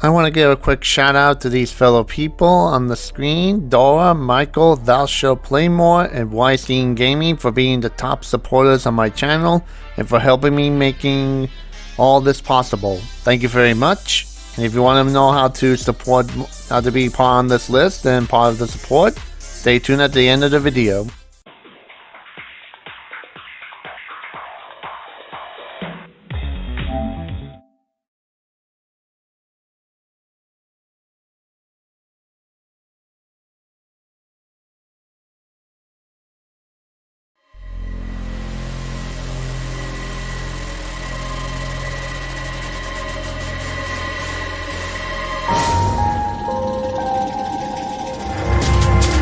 I want to give a quick shout out to these fellow people on the screen: Dora, Michael, Thou Shalt Play More, and Weinstein Gaming for being the top supporters on my channel and for helping me making all this possible. Thank you very much. And if you want to know how to be part on this list and part of the support, stay tuned at the end of the video.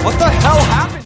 What the hell happened?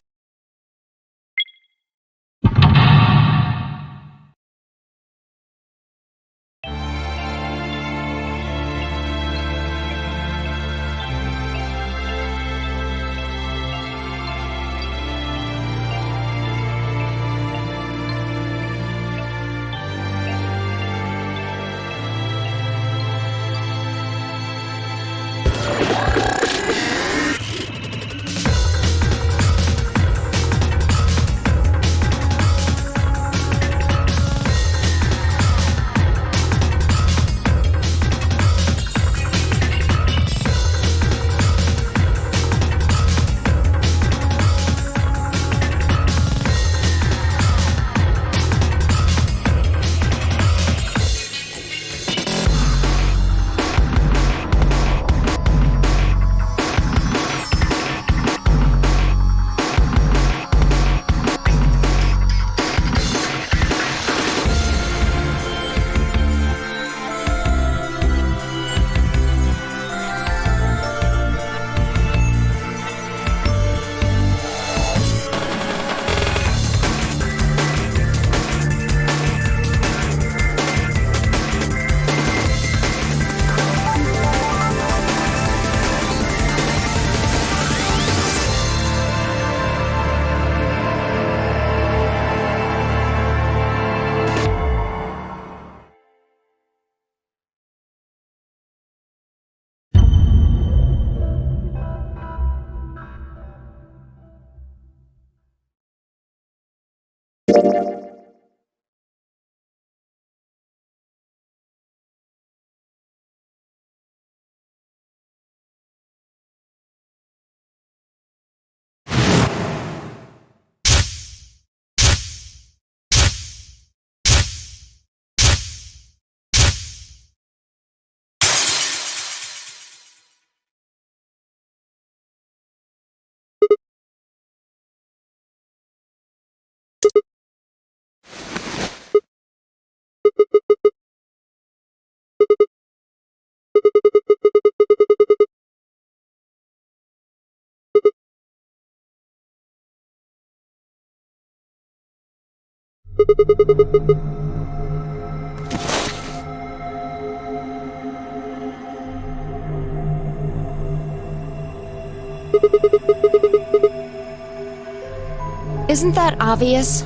Isn't that obvious?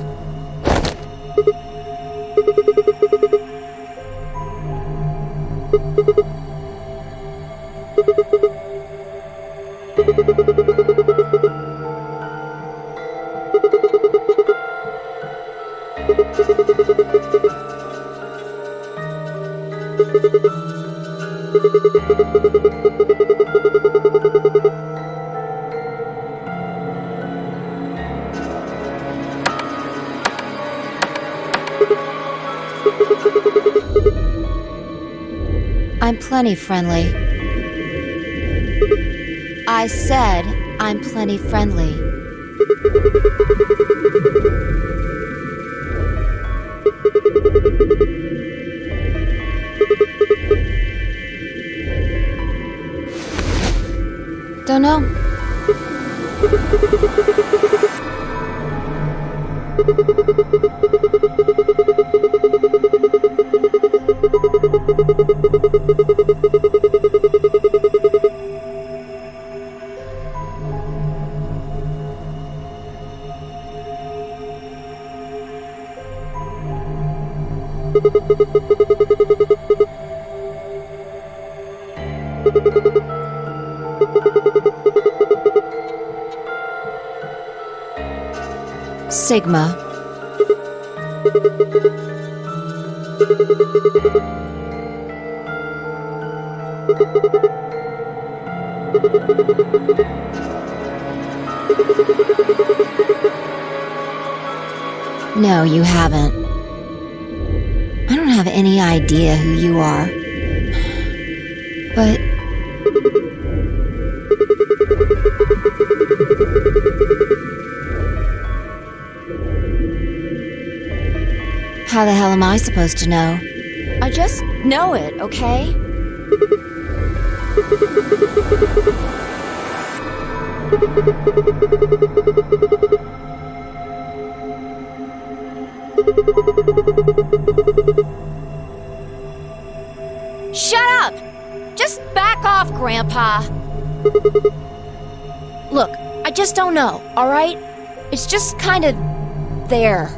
I'm plenty friendly. I said I'm plenty friendly. Don't know. Sigma. No, you haven't. I don't have any idea who you are. But... how the hell am I supposed to know? I just know it, okay? Shut up! Just back off, Grandpa! Look, I just don't know, alright? It's just kind of... there.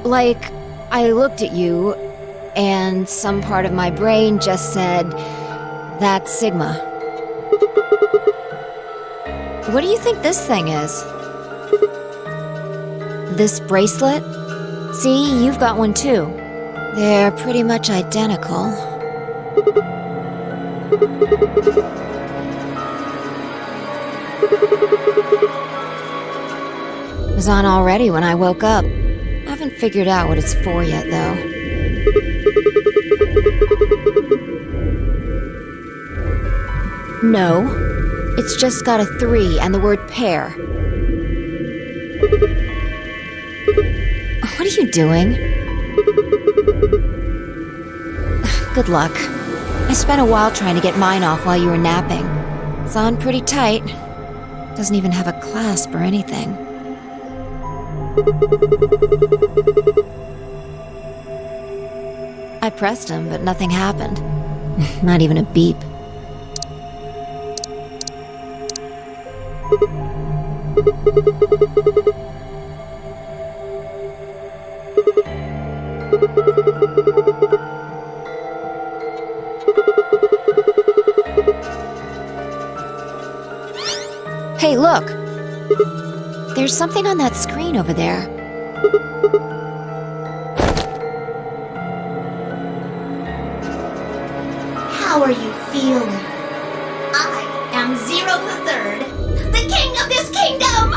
Like, I looked at you, and some part of my brain just said, that's Sigma. What do you think this thing is? This bracelet? See, you've got one too. They're pretty much identical. It was on already when I woke up. I haven't figured out what it's for yet, though. No, it's just got a 3 and the word pair. What are you doing? Good luck. I spent a while trying to get mine off while you were napping. It's on pretty tight. Doesn't even have a clasp or anything. I pressed him, but nothing happened. Not even a beep. Hey, look! There's something on that screen over there. How are you feeling? I am Zero the Third, the king of this kingdom!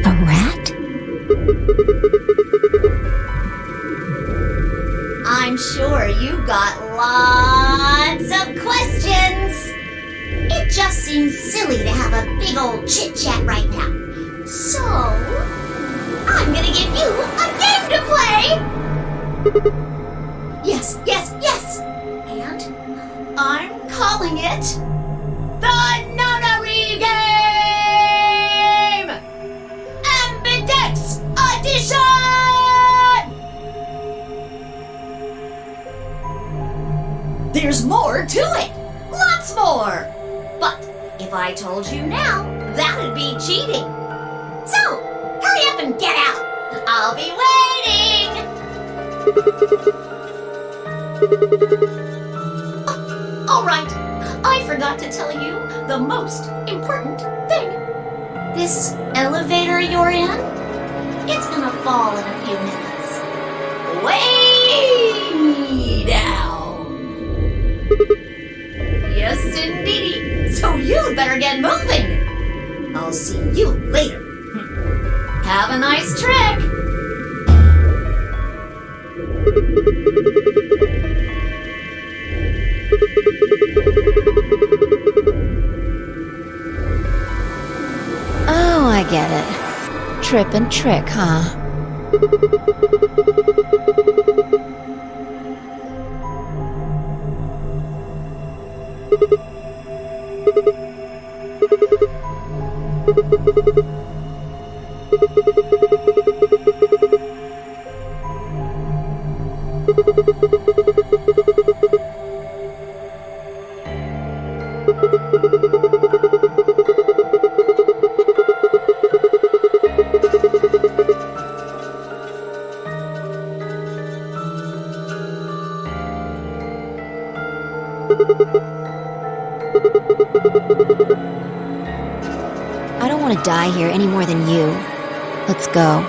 A rat? I'm sure you've got lots of questions. It just seems silly to have a big old chit-chat right now. So, I'm gonna give you a game to play! Yes, yes, yes! And I'm calling it the Nonary Game! Ambidex Edition! There's more to it! Lots more! But if I told you now, that'd be cheating. So, hurry up and get out! I'll be waiting! All right, I forgot to tell you the most important thing. This elevator you're in, it's gonna fall in a few minutes. Way down. Yes, indeedy. So you'd better get moving. I'll see you later. Have a nice trek. Oh, I get it. Trip and trick, huh? I don't want to die here any more than you. Let's go.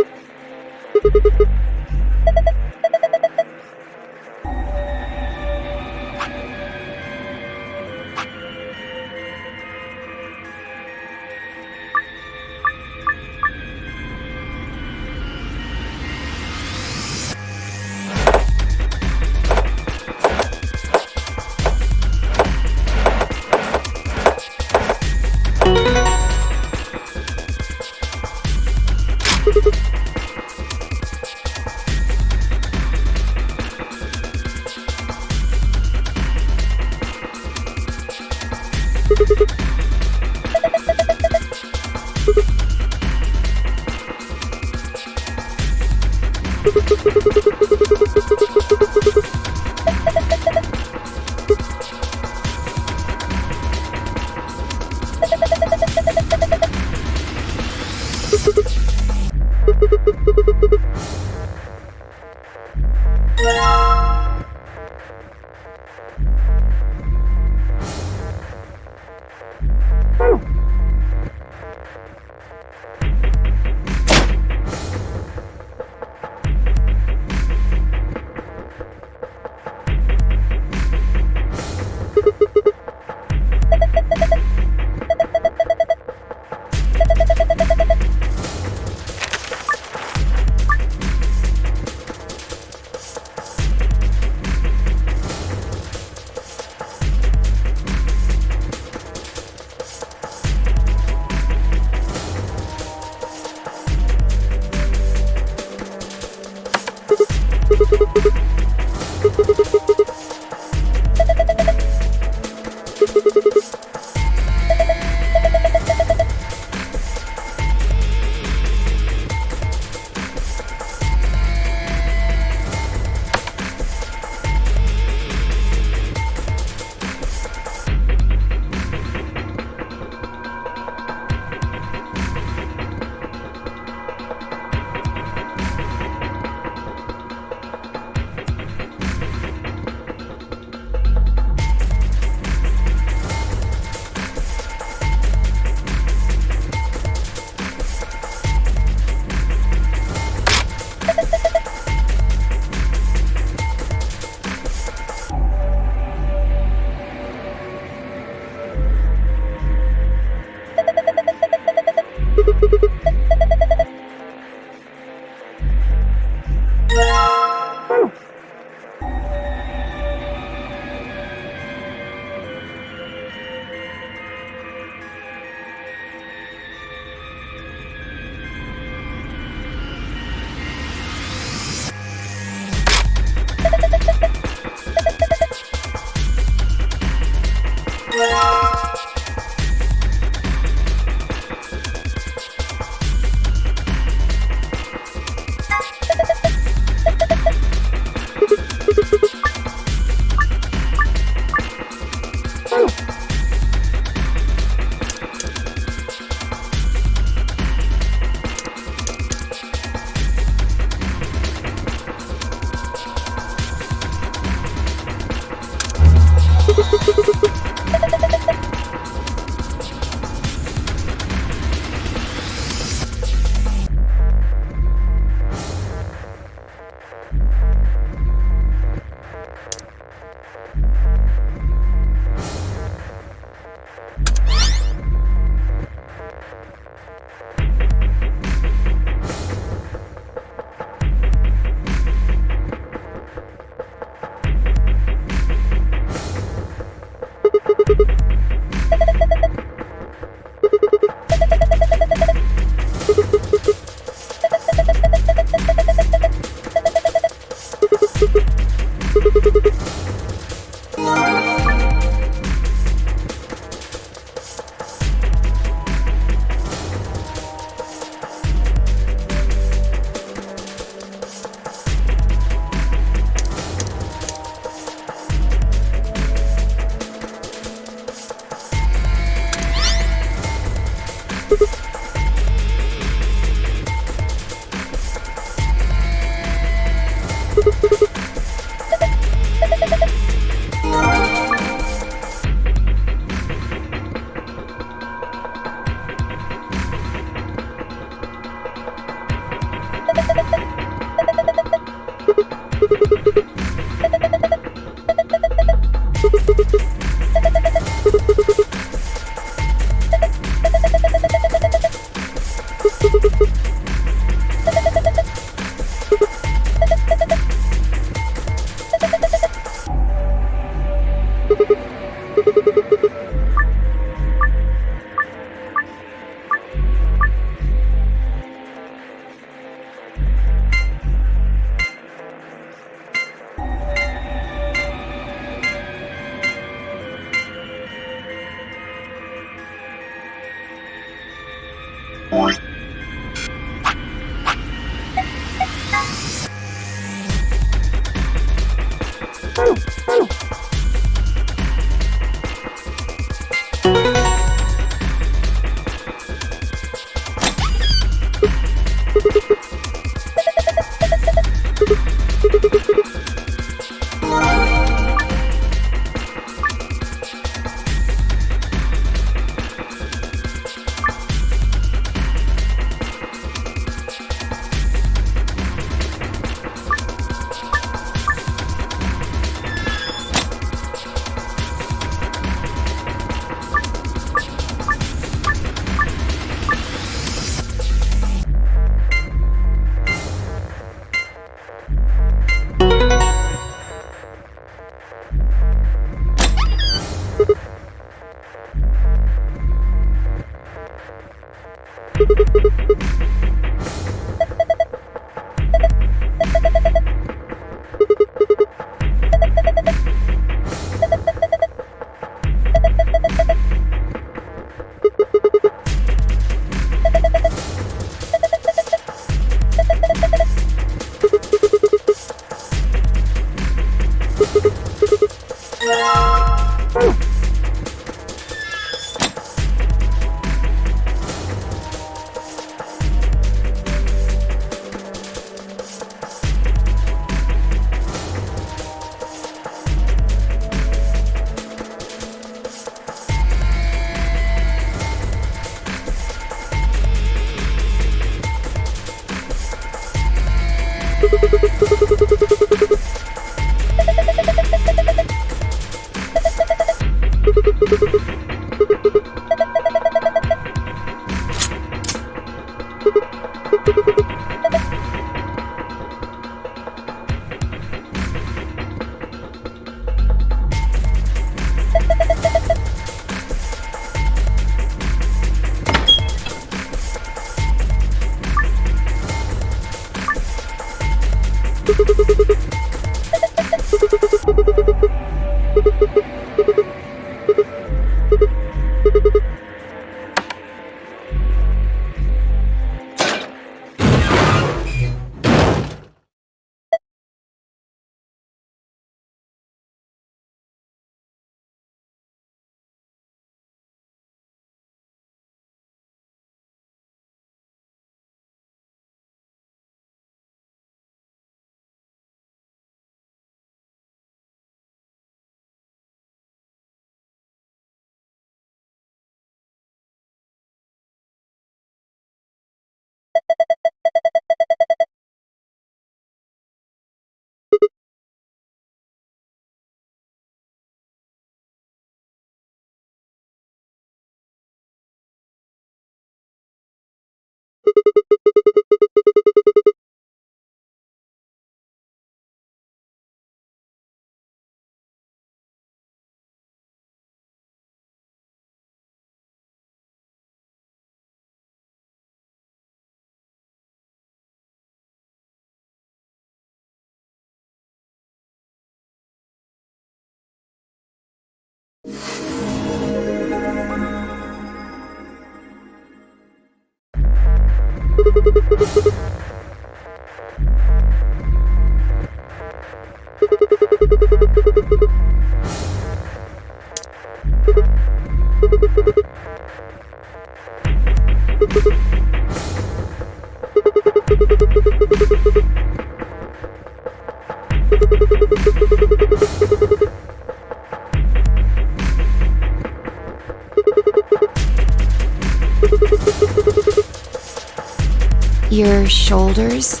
Your shoulders?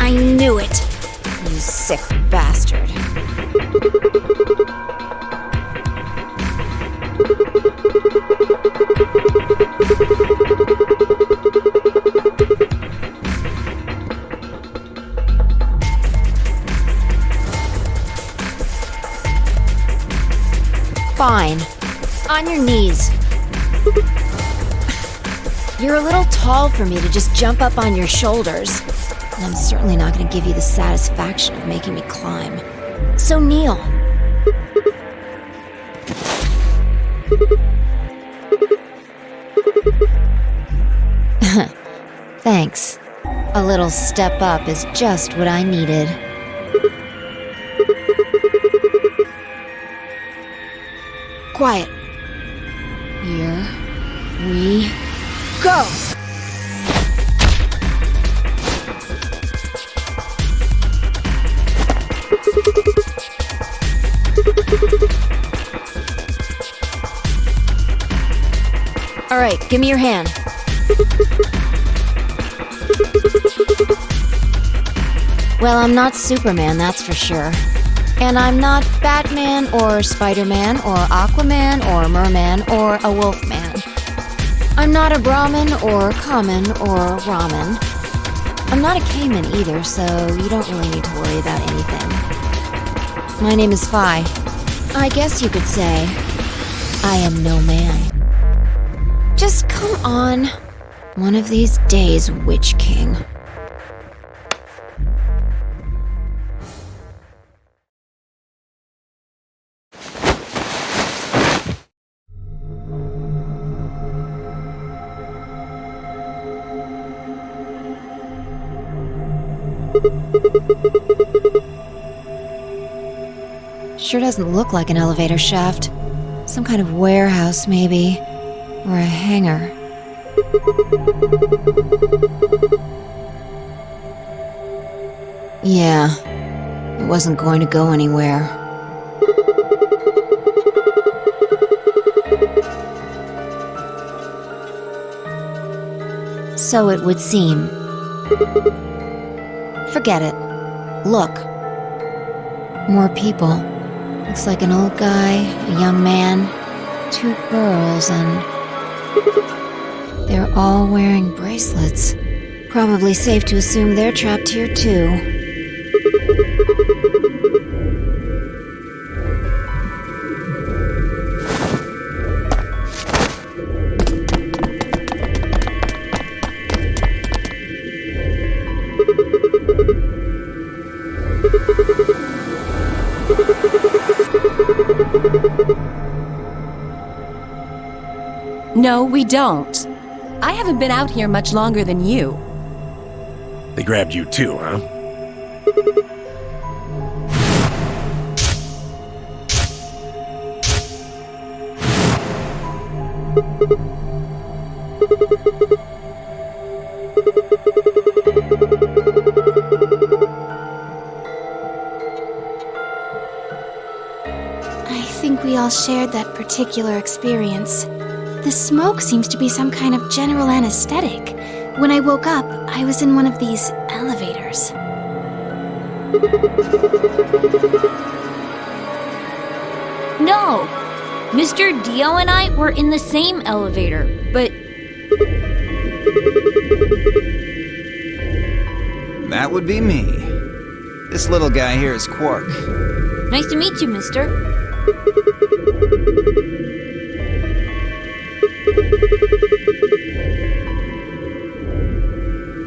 I knew it! You sick bastard. Fine. On your knees. You're a little tall for me to just jump up on your shoulders. And I'm certainly not going to give you the satisfaction of making me climb. So kneel. Thanks. A little step up is just what I needed. Quiet. Here we go! All right, give me your hand. Well, I'm not Superman, that's for sure. And I'm not Batman or Spider-Man or Aquaman or Merman or a Wolfman. I'm not a Brahmin or Common or Ramen. I'm not a Cayman either, so you don't really need to worry about anything. My name is Phi. I guess you could say I am no man. Just come on. One of these days, Witch King. Sure doesn't look like an elevator shaft. Some kind of warehouse, maybe. Or a hangar. Yeah, it wasn't going to go anywhere. So it would seem. Forget it. Look. More people. Looks like an old guy, a young man, 2 girls, and they're all wearing bracelets. Probably safe to assume they're trapped here too. No, we don't. I haven't been out here much longer than you. They grabbed you too, huh? I think we all shared that particular experience. The smoke seems to be some kind of general anesthetic. When I woke up, I was in one of these elevators. No. Mr. Dio and I were in the same elevator, but That would be me. This little guy here is Quark. nice to meet you, mister.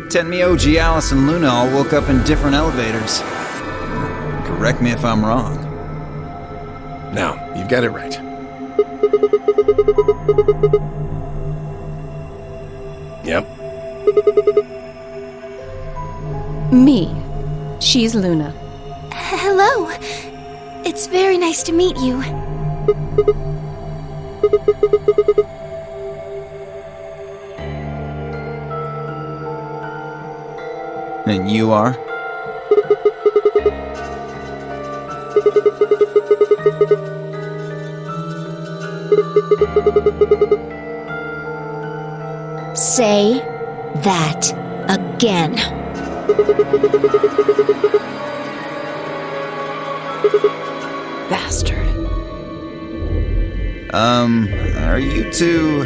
Tenmyo, Gialis, and Luna all woke up in different elevators. Correct me if I'm wrong. No, you've got it right. Yep. Me. She's Luna. Hello. It's very nice to meet you. And you are? Say that again. Bastard. Are you two...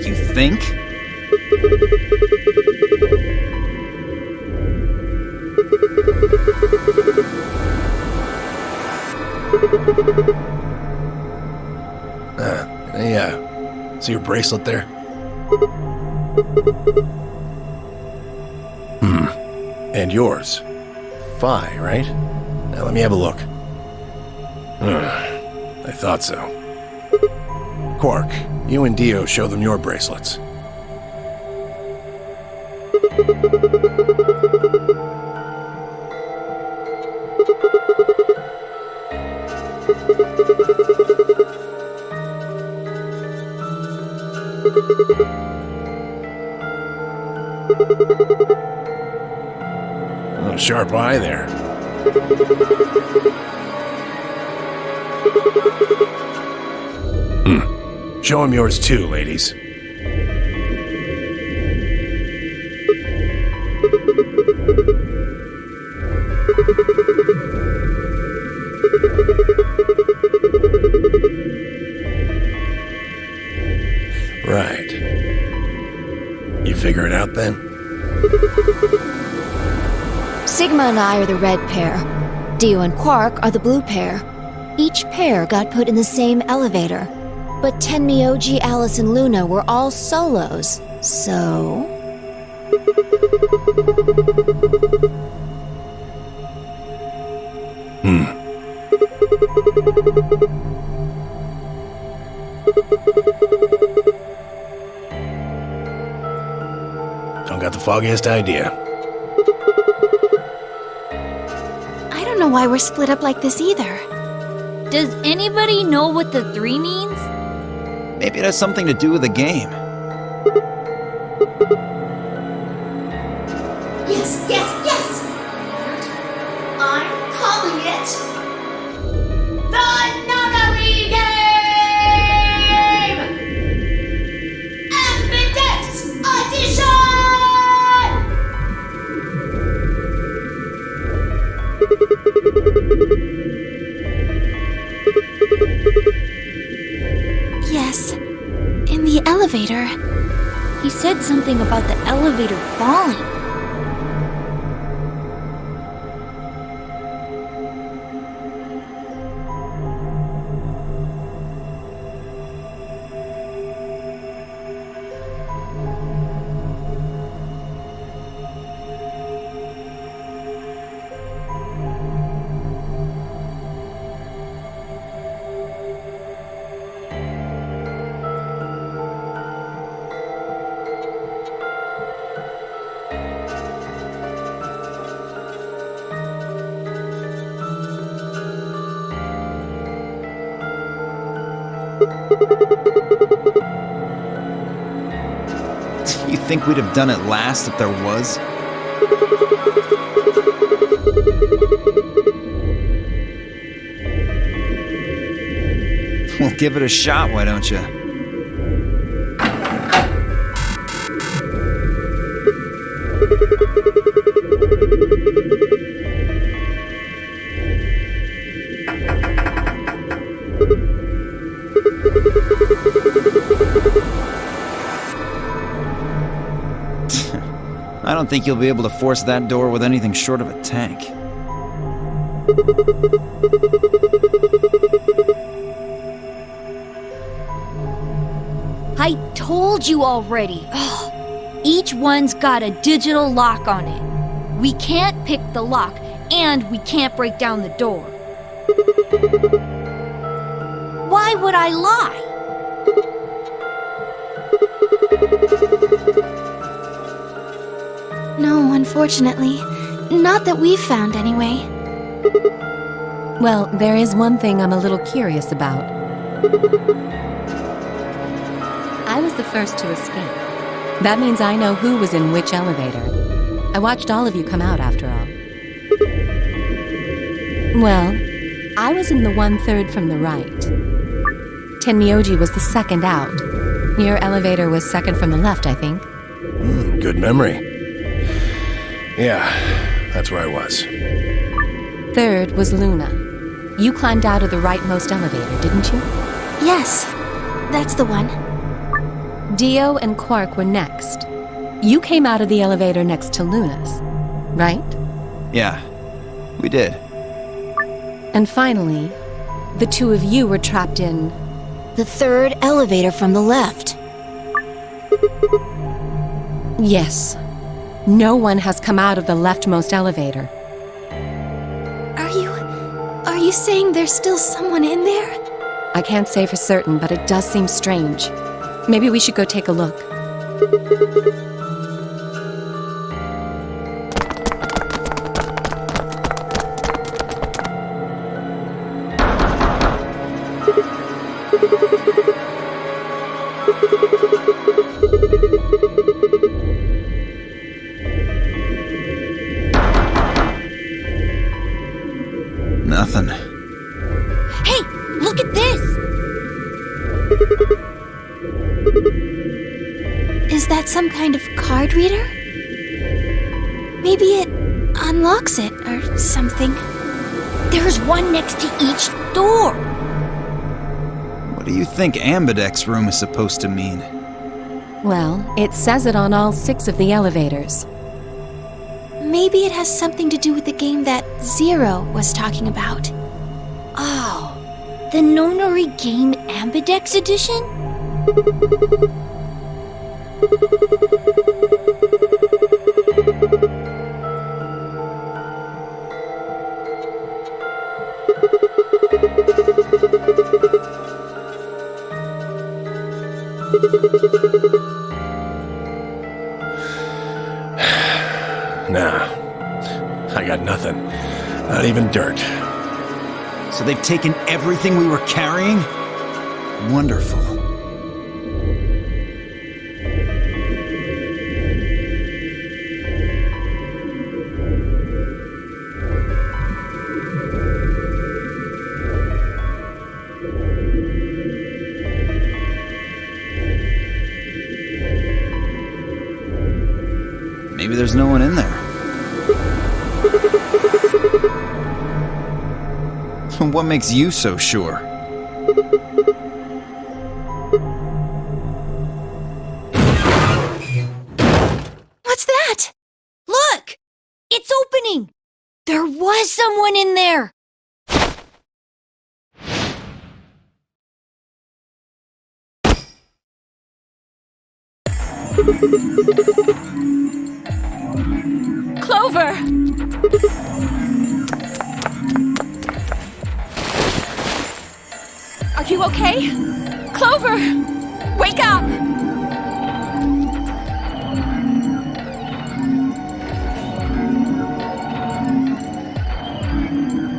You think? See your bracelet there? And yours. Phi, right? Now let me have a look. I thought so. Quark, you and Dio show them your bracelets. Oh, sharp eye there. Show him yours too, ladies. Right. You figure it out then? Sigma and I are the red pair. Dio and Quark are the blue pair. Each pair got put in the same elevator. But Tenmyoji, Alice, and Luna were all solos, so... Don't got the foggiest idea. I don't know why we're split up like this either. Does anybody know what the 3 means? Maybe it has something to do with the game. Yes, yes, yes! I'm calling it the Nonary Game! Ambidextrous Edition! Yes, in the elevator. He said something about the elevator falling. You think we'd have done it last if there was? Well, give it a shot, why don't you? don't think you'll be able to force that door with anything short of a tank. I told you already. Each one's got a digital lock on it. We can't pick the lock, and we can't break down the door. Why would I lie? No, unfortunately. Not that we've found, anyway. Well, there is one thing I'm a little curious about. I was the first to escape. That means I know who was in which elevator. I watched all of you come out, after all. Well, I was in the 1/3 from the right. Tenmyoji was the second out. Your elevator was second from the left, I think. Good memory. Yeah, that's where I was. Third was Luna. You climbed out of the rightmost elevator, didn't you? Yes, that's the one. Dio and Quark were next. You came out of the elevator next to Luna's, right? Yeah, we did. And finally, the two of you were trapped in... The third elevator from the left. Yes. No one has come out of the leftmost elevator. Are you saying there's still someone in there? I can't say for certain, but it does seem strange. Maybe we should go take a look. Nothing. Hey, look at this! Is that some kind of card reader? Maybe it unlocks it or something. There's one next to each door. What do you think Ambidex room is supposed to mean? Well, it says it on all 6 of the elevators. Maybe it has something to do with the game that Zero was talking about. Oh, the Nonary Game Ambidex edition? Nah, I got nothing. Not even dirt. So they've taken everything we were carrying? Wonderful. Maybe there's no one in there. What makes you so sure? What's that? Look! It's opening! There was someone in there! Clover! Are you okay? Clover! Wake up!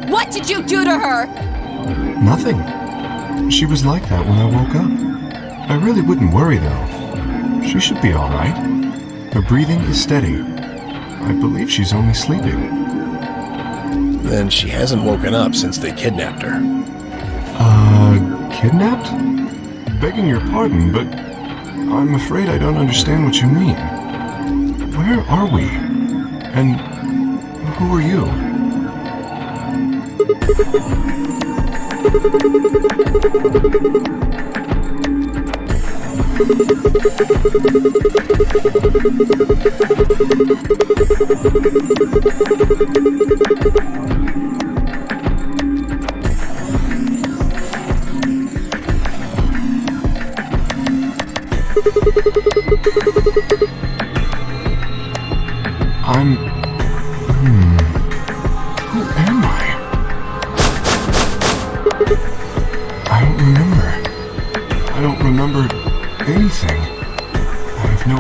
What did you do to her? Nothing. She was like that when I woke up. I really wouldn't worry, though. She should be all right. Her breathing is steady. I believe she's only sleeping. Then she hasn't woken up since they kidnapped her. Kidnapped? Begging your pardon, but I'm afraid I don't understand what you mean. Where are we? And who are you?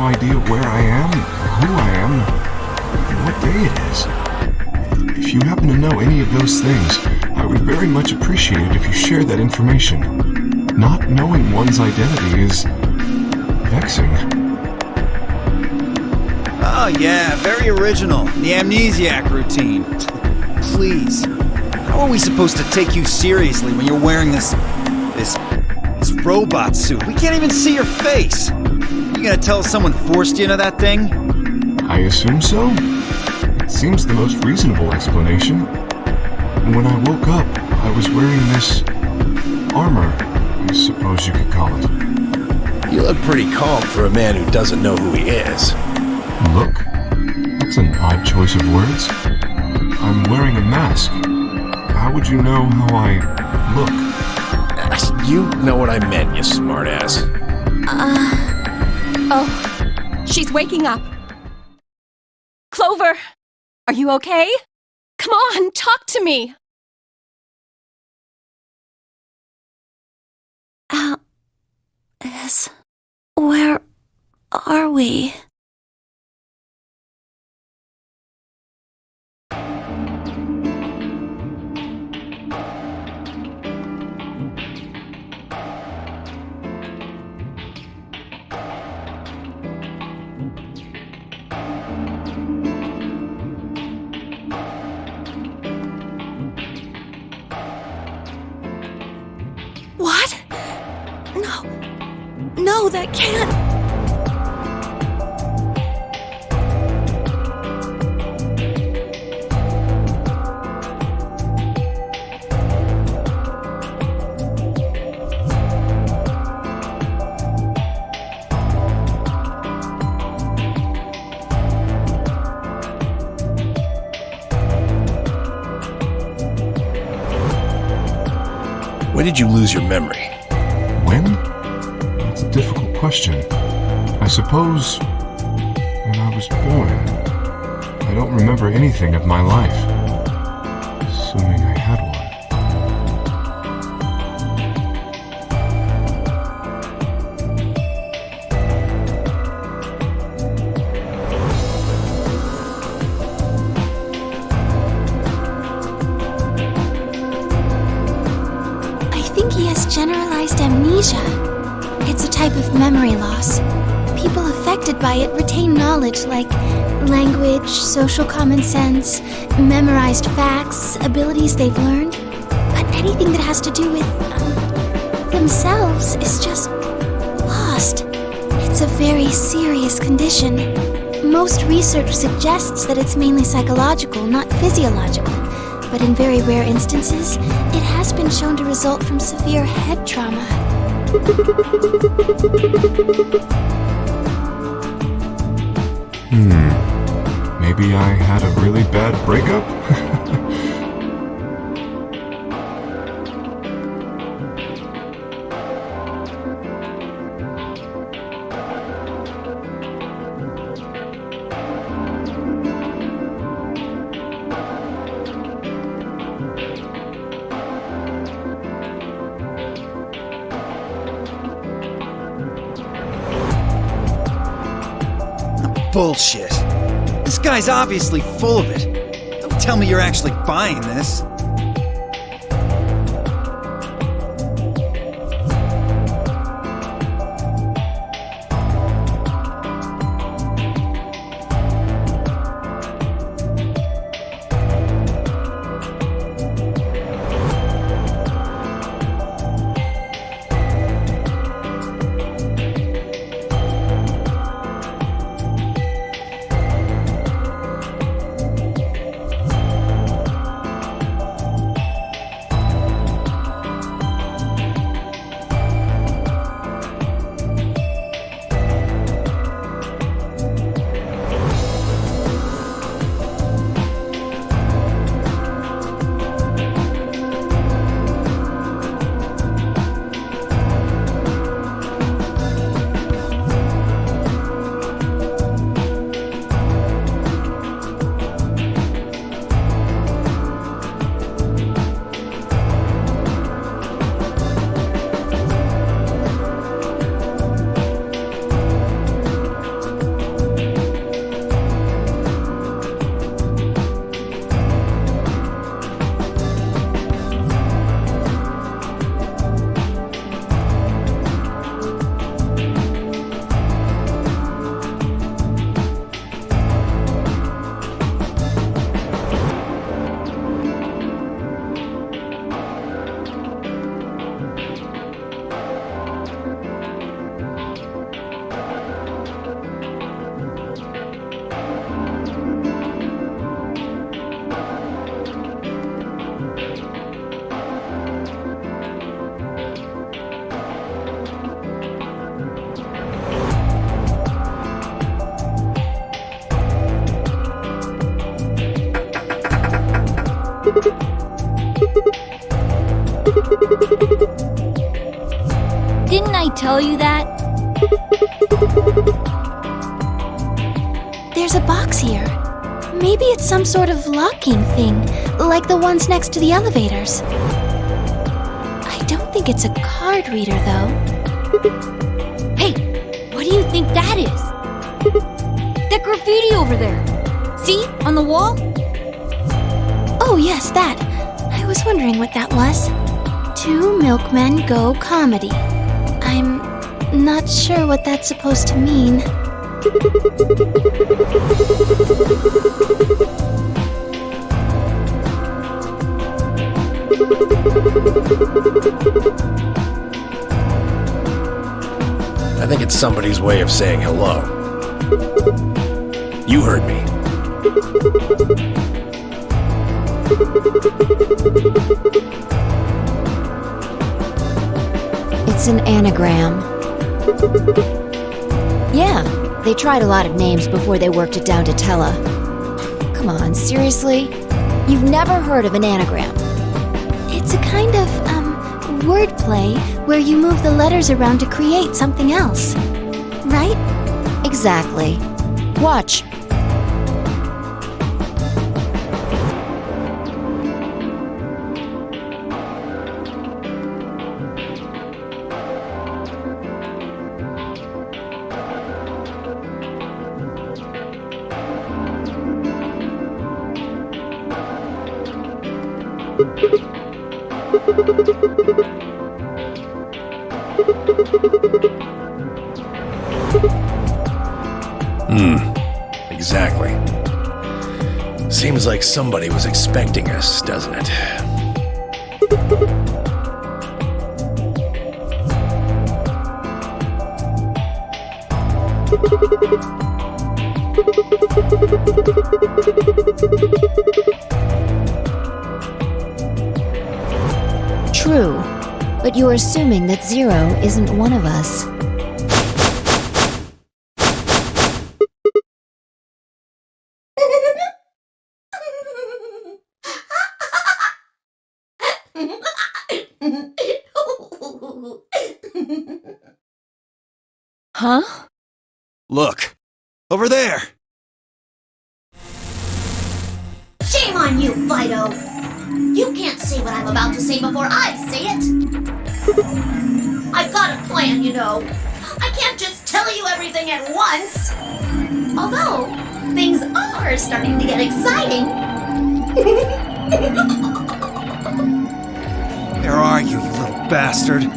idea where I am, who I am, even what day it is. If you happen to know any of those things, I would very much appreciate it if you shared that information. Not knowing one's identity is vexing. Oh yeah, very original. The amnesiac routine. Please. How are we supposed to take you seriously when you're wearing this robot suit? We can't even see your face. You gonna tell us someone forced you into that thing? I assume so. It seems the most reasonable explanation. When I woke up, I was wearing this armor, I suppose you could call it. You look pretty calm for a man who doesn't know who he is. Look? That's an odd choice of words. I'm wearing a mask. How would you know how I look? You know what I meant, you smartass. Oh, she's waking up. Clover, are you okay? Come on, talk to me. Alice, where are we? What? No, that can't. When did you lose your memory? When? That's a difficult question. I suppose when I was born. I don't remember anything of my life. Assuming I had one. Generalized amnesia. It's a type of memory loss. People affected by it retain knowledge like language, social common sense, memorized facts, abilities they've learned. But anything that has to do with themselves is just lost. It's a very serious condition. Most research suggests that it's mainly psychological, not physiological. But in very rare instances, it has been shown to result from severe head trauma. Maybe I had a really bad breakup? Bullshit. This guy's obviously full of it. Don't tell me you're actually buying this. tell you that? There's a box here. Maybe it's some sort of locking thing, like the ones next to the elevators. I don't think it's a card reader, though. Hey, what do you think that is? That graffiti over there. See, on the wall? Oh, yes, that. I was wondering what that was. 2 milkmen go comedy. I'm not sure what that's supposed to mean. I think it's somebody's way of saying hello. You heard me. It's an anagram. Yeah, they tried a lot of names before they worked it down to Tella. Come on, seriously? You've never heard of an anagram? It's a kind of, wordplay where you move the letters around to create something else. Right? Exactly. Watch. Exactly. Seems like somebody was expecting us, doesn't it? True, but you're assuming that Zero isn't one of us. Huh? Look, over there. Shame on you, Fido! You can't say what I'm about to say before I say it! I've got a plan, you know. I can't just tell you everything at once! Although, things are starting to get exciting. Where are you, you little bastard?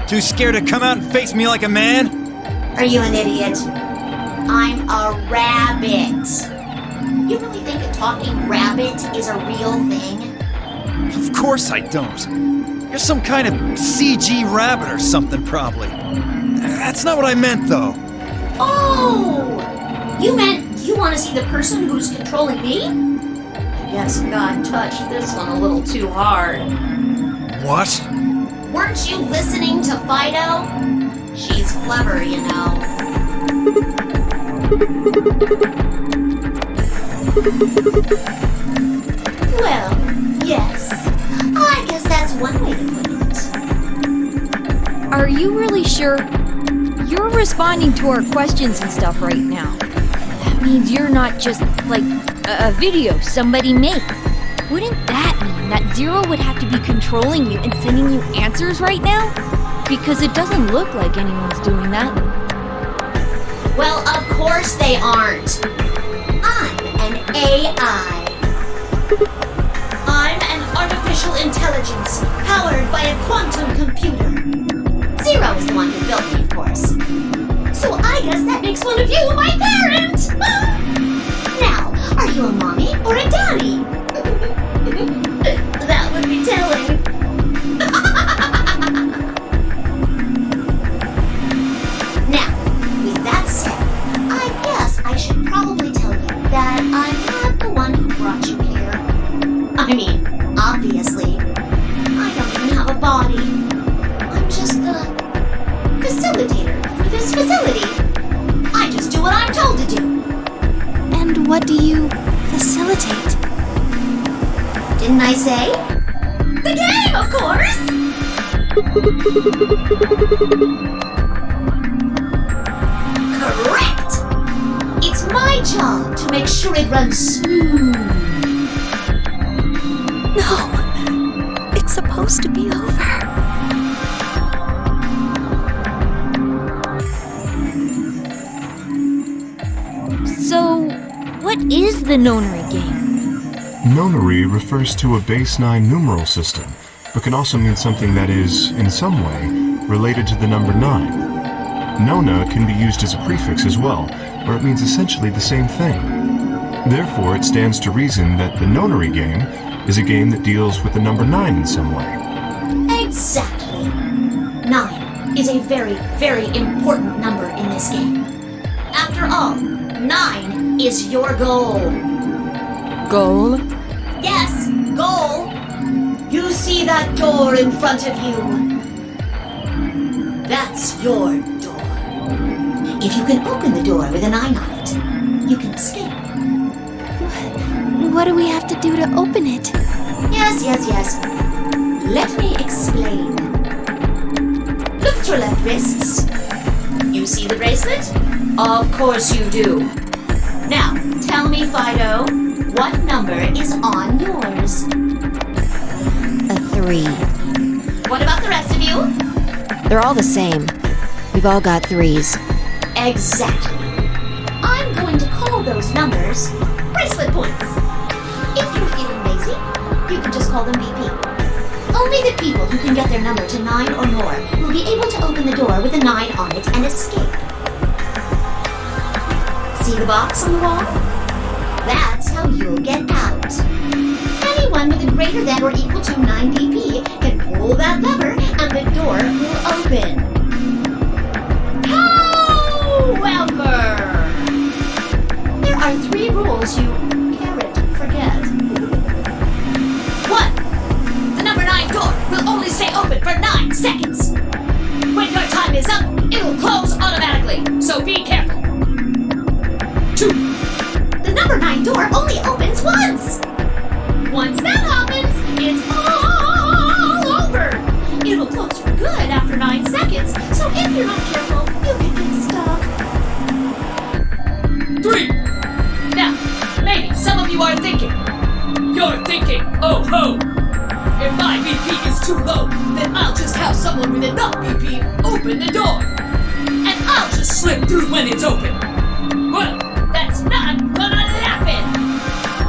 Too scared to come out and face me like a man? Are you an idiot? I'm a rabbit. You really think a talking rabbit is a real thing? Of course I don't. You're some kind of CG rabbit or something, probably. That's not what I meant, though. Oh! You meant you want to see the person who's controlling me? I guess God touched this one a little too hard. What? Weren't you listening to Fido? She's clever, you know. Well, yes. I guess that's one way to put it. Are you really sure? You're responding to our questions and stuff right now. That means you're not just, like, a video somebody made. Wouldn't that mean that Zero would have to be controlling you and sending you answers right now? Because it doesn't look like anyone's doing that. Well, of course they aren't. I'm an AI. I'm an artificial intelligence powered by a quantum computer. Zero is the one who built me, of course. So I guess that makes one of you my parent! Now, are you a mommy or a daddy? That would be telling. Now, with that said, I guess I should probably tell you that I'm not the one who brought you here. I mean, obviously, I don't even have a body. I'm just the facilitator for this facility. I just do what I'm told to do. And what do you facilitate? Didn't I say? The game, of course! knob to make sure it runs smooth. No, it's supposed to be over. So, what is the Nonary Game? Nonary refers to a base 9 numeral system, but can also mean something that is, in some way, related to the number 9. Nona can be used as a prefix as well, where it means essentially the same thing. Therefore, it stands to reason that the Nonary Game is a game that deals with the number 9 in some way. Exactly. 9 is a very, very important number in this game. After all, 9 is your goal. Goal? Yes, goal. You see that door in front of you? That's your door. If you can open the door with a 9 on it, you can escape. What do we have to do to open it? Yes. Let me explain. Lift your left wrists. You see the bracelet? Of course you do. Now, tell me, Fido, what number is on yours? A 3. What about the rest of you? They're all the same. We've all got 3s. Exactly. I'm going to call those numbers bracelet points. If you're feeling lazy, you can just call them BP. Only the people who can get their number to 9 or more will be able to open the door with a 9 on it and escape. See the box on the wall? That's how you'll get out. Anyone with a greater than or equal to 9 BP can pull that lever and the door will open. However, there are 3 rules you can't forget. 1. The number 9 door will only stay open for 9 seconds. When your time is up, it'll close automatically, so be careful. 2. The number 9 door only opens once. Once that happens, it's all over. It'll close for good after 9 seconds, so if you're not careful, you can get stuck. 3. Now, maybe some of you are thinking. You're thinking, oh ho! If my BP is too low, then I'll just have someone with enough BP open the door. And I'll just slip through when it's open. Well, that's not gonna happen!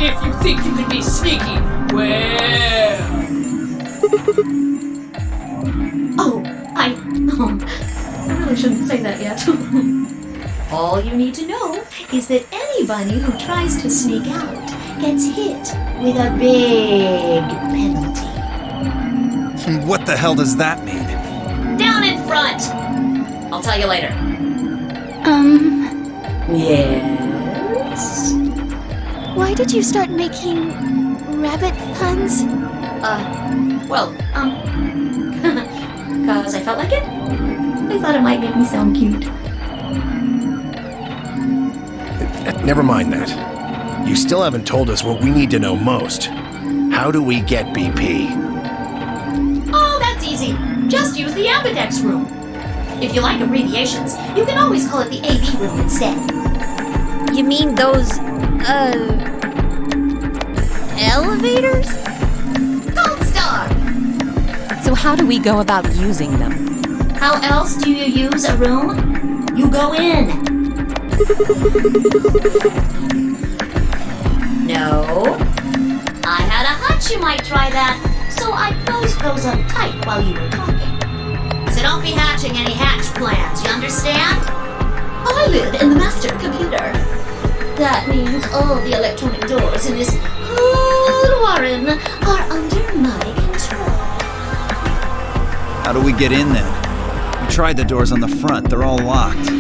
If you think you can be sneaky, well... I really shouldn't say that yet. All you need to know is that anybody who tries to sneak out gets hit with a big penalty. What the hell does that mean? Down in front! I'll tell you later. Yes? Why did you start making rabbit puns? Cause I felt like it. I thought it might make me sound cute. Never mind that. You still haven't told us what we need to know most. How do we get BP? Oh, that's easy. Just use the ambidex room. If you like abbreviations, you can always call it the AV room instead. You mean those, elevators? Gold Star! So how do we go about using them? How else do you use a room? You go in. No. I had a hunch you might try that, so I closed those up tight while you were talking. So don't be hatching any hatch plans, you understand? I live in the master computer. That means all the electronic doors in this whole warren are under my control. How do we get in then? We tried the doors on the front. They're all locked.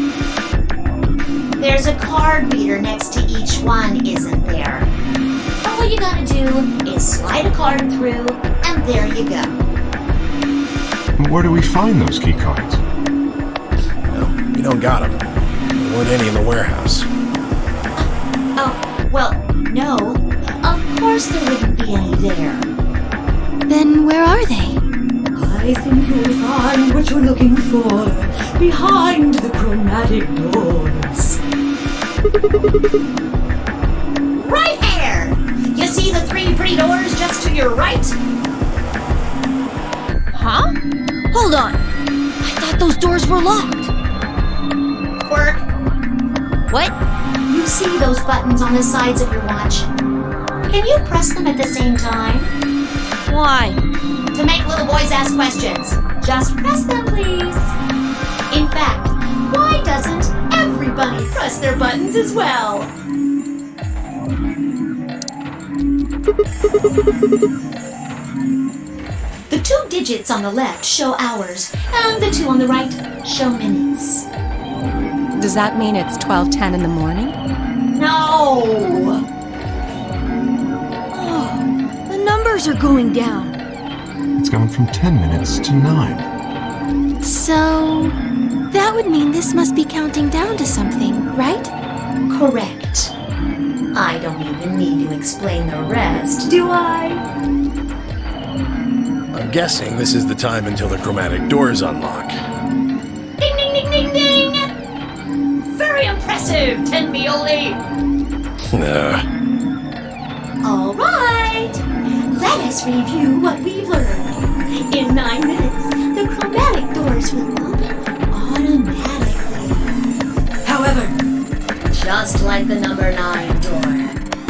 There's a card reader next to each one, isn't there? All you gotta do is slide a card through, and there you go. Where do we find those key cards? No, we don't got them. There weren't any in the warehouse. No. Of course there wouldn't be any there. Then where are they? I think you'll find what you're looking for behind the chromatic doors. right here! You see the 3 pretty doors just to your right? Huh? Hold on. I thought those doors were locked. Quirk, What? you see those buttons on the sides of your watch? Can you press them at the same time? Why? To make little boys ask questions. Just press them, please. In fact, why doesn't everybody press their buttons as well? The 2 digits on the left show hours, and the 2 on the right show minutes. Does that mean it's 12:10 in the morning? No! Oh, the numbers are going down. It's gone from 10 minutes to 9. So, that would mean this must be counting down to something, right? Correct. I don't even need to explain the rest, do I? I'm guessing this is the time until the chromatic doors unlock. Ding, ding, ding, ding, ding! Very impressive, Tenmioli! All right, let us review what we've learned. In 9 minutes, the chromatic doors will open automatically. However, just like the number 9 door,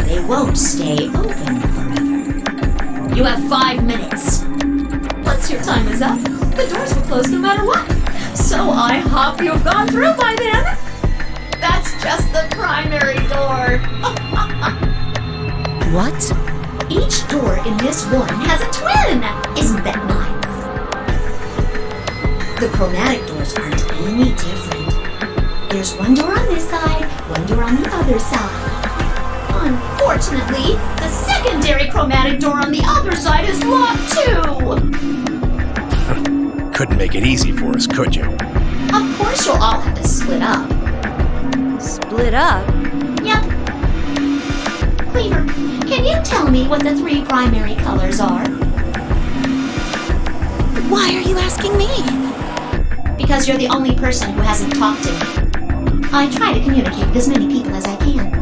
they won't stay open forever. You have 5 minutes. Once your time is up, the doors will close no matter what. So I hope you've gone through by then. That's just the primary door. What? Each door in this one has a twin. Isn't that nice? The chromatic doors aren't any different. There's one door on this side, one door on the other side. Unfortunately, the secondary chromatic door on the other side is locked too. Couldn't make it easy for us, could you? Of course you'll all have to split up. Split up? Yep. Cleaver, can you tell me what the 3 primary colors are? Why are you asking me? Because you're the only person who hasn't talked to me. I try to communicate with as many people as I can.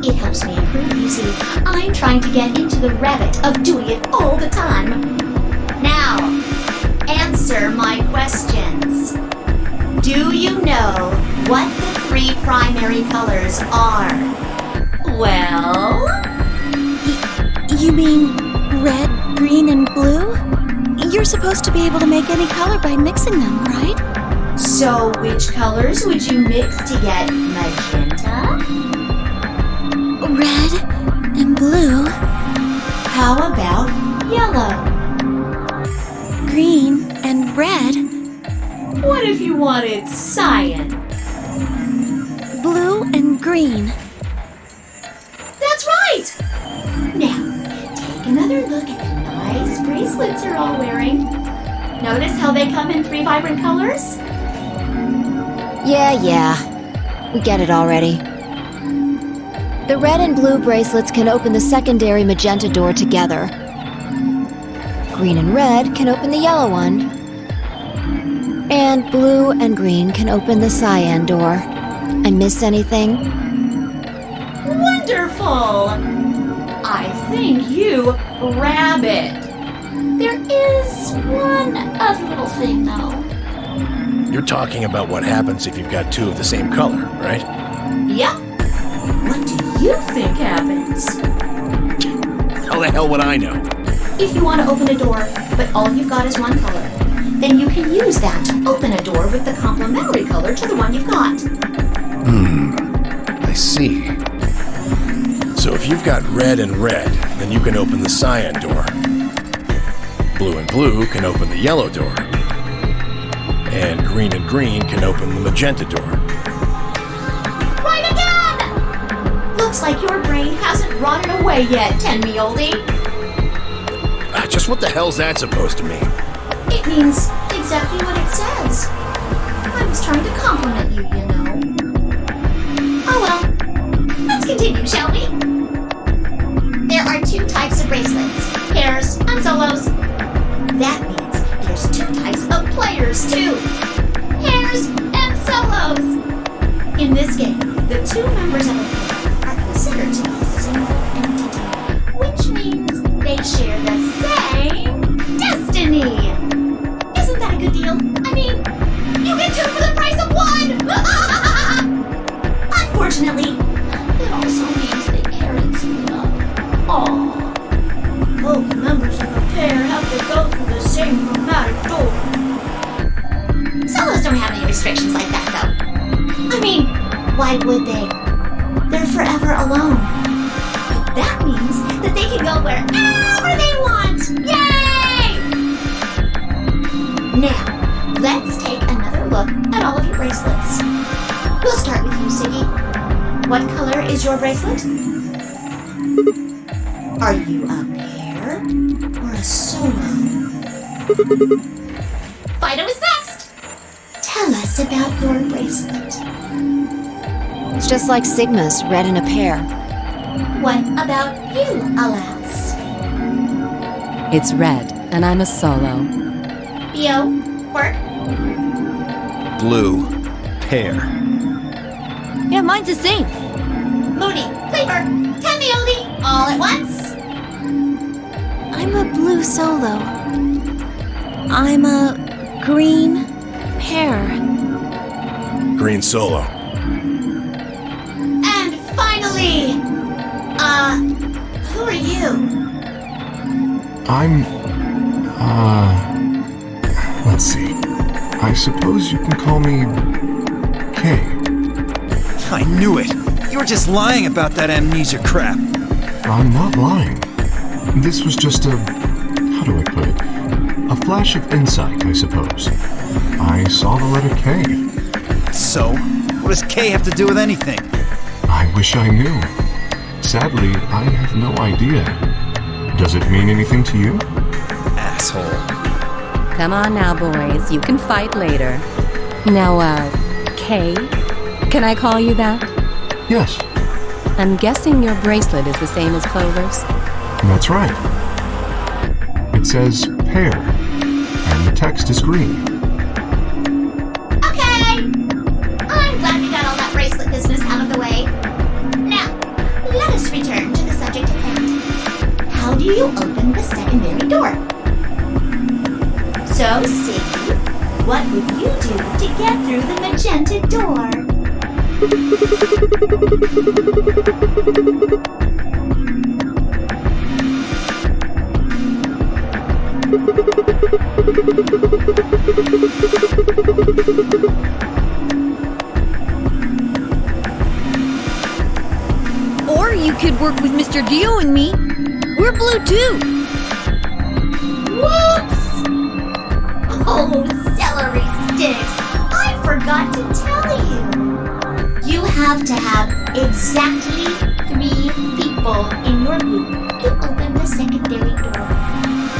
It helps me improve, you see. I'm trying to get into the habit of doing it all the time. Now, answer my questions. Do you know what the 3 primary colors are? Well? You mean red, green, and blue? You're supposed to be able to make any color by mixing them, right? So which colors would you mix to get magenta? Red and blue, How about yellow? green and red, What if you wanted cyan? blue and green. That's right! Now, take another look at the nice bracelets you're all wearing. Notice how they come in 3 vibrant colors? Yeah. We get it already. The red and blue bracelets can open the secondary magenta door together. Green and red can open the yellow one. And blue and green can open the cyan door. I miss anything? Wonderful! I think you rabbit. There is one other little thing, though. You're talking about what happens if you've got 2 of the same color, right? Yep. What do you think happens? How the hell would I know? If you want to open a door, but all you've got is one color, then you can use that to open a door with the complementary color to the one you've got. I see. So if you've got red and red, then you can open the cyan door. Blue and blue can open the yellow door. And green can open the magenta door. Right again! Looks like your brain hasn't rotted away yet, Tenmioli. Just what the hell's that supposed to mean? It means exactly what it says. I was trying to compliment you, you know. Oh well. Let's continue, shall we? There are 2 types of bracelets, pairs and solos. That means there's 2 types of players, too. Pairs and solos. In this game, the 2 members of a pair are considered to be single both members of a pair have to go through the same chromatic door. Solos don't have any restrictions like that, though. I mean, why would they? They're forever alone. But that means that they can go wherever they want! Yay! Now, let's take another look at all of your bracelets. We'll start with you, Siggy. What color is your bracelet? Are you a pair or a solo? Fido is next! Tell us about your bracelet. It's just like Sigma's, red in a pair. What about you, Alas? It's red, and I'm a solo. Bio, Quirk? Blue. Pair. Yeah, mine's the same. Moody, Cleaver, Tendioli, all at once? I'm a blue solo. I'm a green pair. Green solo. And finally, who are you? I'm, let's see. I suppose you can call me Kay. I knew it! You were just lying about that amnesia crap. I'm not lying. This was just how do I put it? A flash of insight, I suppose. I saw the letter K. So? What does K have to do with anything? I wish I knew. Sadly, I have no idea. Does it mean anything to you? Asshole. Come on now, boys. You can fight later. Now, Kay? Can I call you that? Yes, I'm guessing your bracelet is the same as Clover's. that's right. It says pair, and the text is green. Okay! I'm glad we got all that bracelet business out of the way. Now, let us return to the subject at hand. How do you open the secondary door? So, Siggy, what would you do to get through the magenta door? Or you could work with Mr. Dio and me. We're blue too. Whoops! Oh, celery sticks! I forgot to tell you. You have to have exactly 3 people in your group to open the secondary door.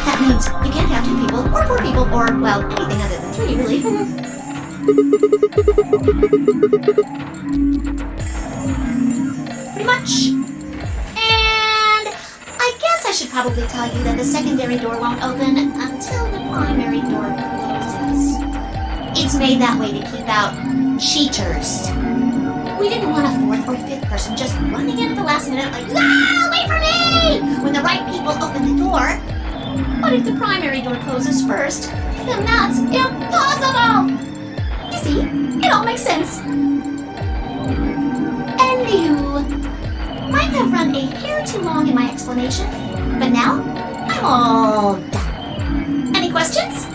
That means you can't have 2 people, or 4 people, or, well, anything other than 3, really. Pretty much. And I guess I should probably tell you that the secondary door won't open until the primary door closes. It's made that way to keep out cheaters. We didn't want a 4th or 5th person just running in at the last minute like, ah, wait for me! When the right people open the door. But if the primary door closes first, then that's impossible! You see, it all makes sense. Anywho, might have run a hair too long in my explanation, but now I'm all done. Any questions?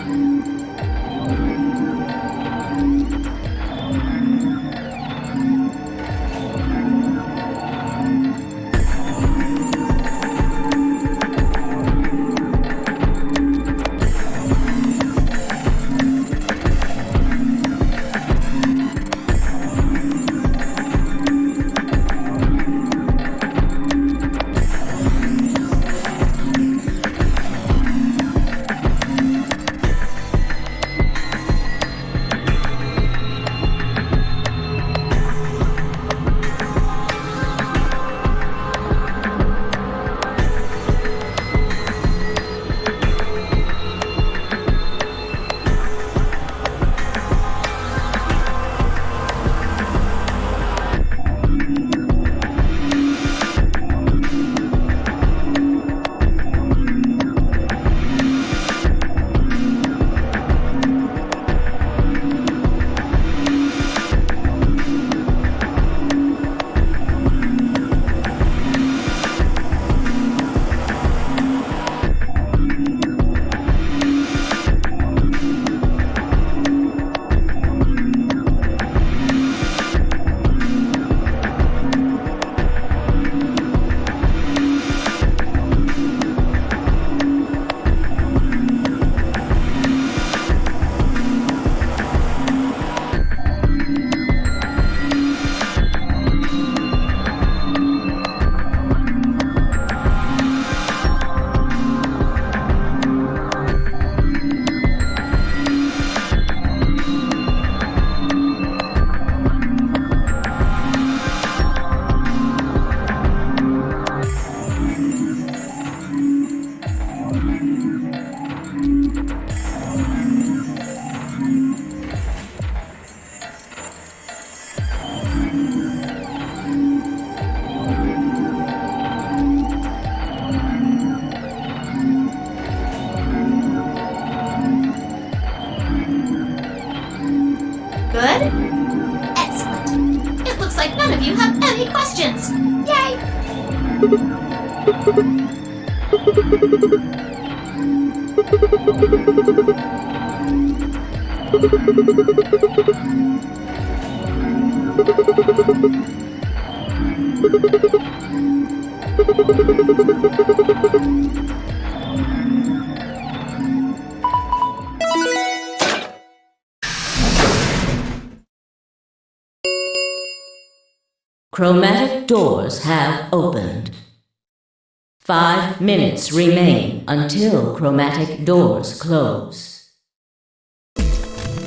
have any questions. Yay! Chromatic doors have opened. 5 minutes remain until chromatic doors close.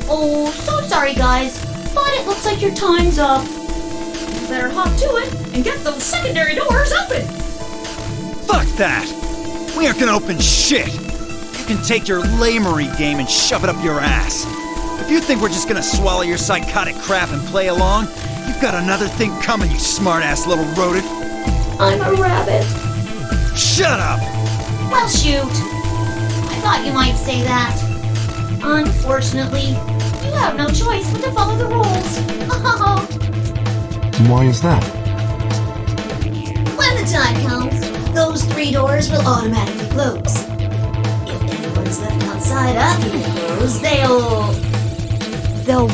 Oh, so sorry, guys, but it looks like your time's up. You better hop to it and get those secondary doors open. Fuck that! We aren't gonna open shit! You can take your lamery game and shove it up your ass. If you think we're just gonna swallow your psychotic crap and play along, you've got another thing coming, you smart-ass little rodent. I'm a rabbit. Shut up! Well, shoot. I thought you might say that. Unfortunately, you have no choice but to follow the rules. Why is that? When the time comes, those 3 doors will automatically close. If anyone's left outside after they close, they'll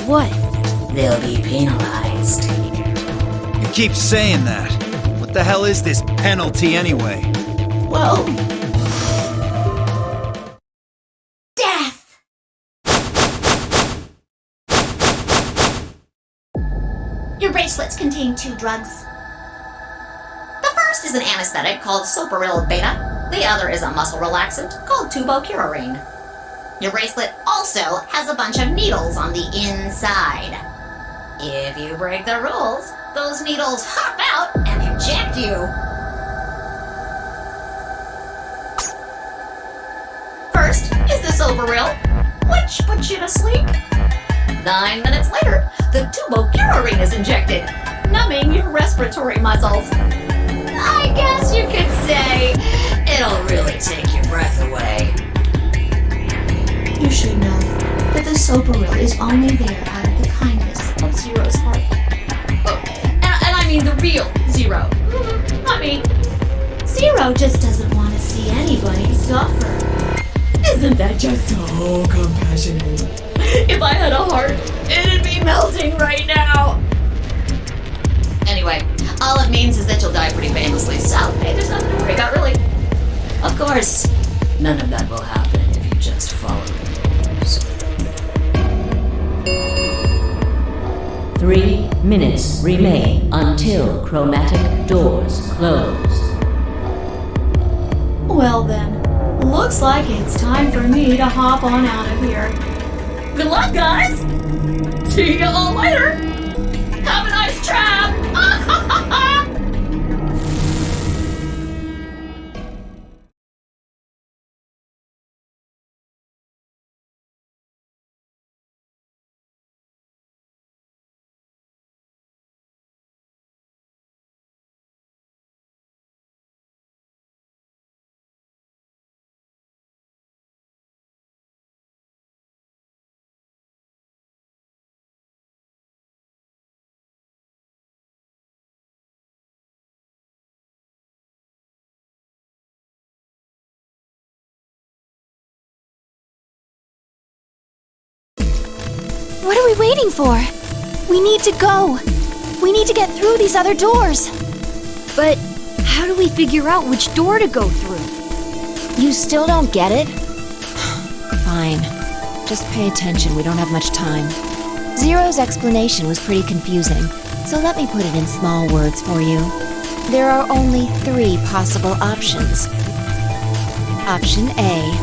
what? They'll be penalized. You keep saying that. What the hell is this penalty anyway? Well, death! Your bracelets contain 2 drugs. The first is an anesthetic called Soparil Beta. The other is a muscle relaxant called Tubocurarine. Your bracelet also has a bunch of needles on the inside. If you break the rules, those needles hop out and inject you. First is the Soparil, which puts you to sleep. 9 minutes later, the Tubocurarine is injected, numbing your respiratory muscles. I guess you could say it'll really take your breath away. You should know that the Soparil is only there out of the kindness of Zero's heart. Oh, and I mean the real Zero. Not me. Zero just doesn't want to see anybody suffer. Isn't that just so compassionate? If I had a heart, it'd be melting right now. Anyway, all it means is that you'll die pretty painlessly, so hey, there's nothing to worry about, really. Of course, none of that will happen if you just follow the rules. 3 minutes remain until chromatic doors close. Well then, looks like it's time for me to hop on out of here. Good luck, guys! See you all later! Have a nice trap! What are we waiting for? We need to go. We need to get through these other doors. But how do we figure out which door to go through? You still don't get it? Fine. Just pay attention, we don't have much time. Zero's explanation was pretty confusing, so let me put it in small words for you. There are only 3 possible options. Option A.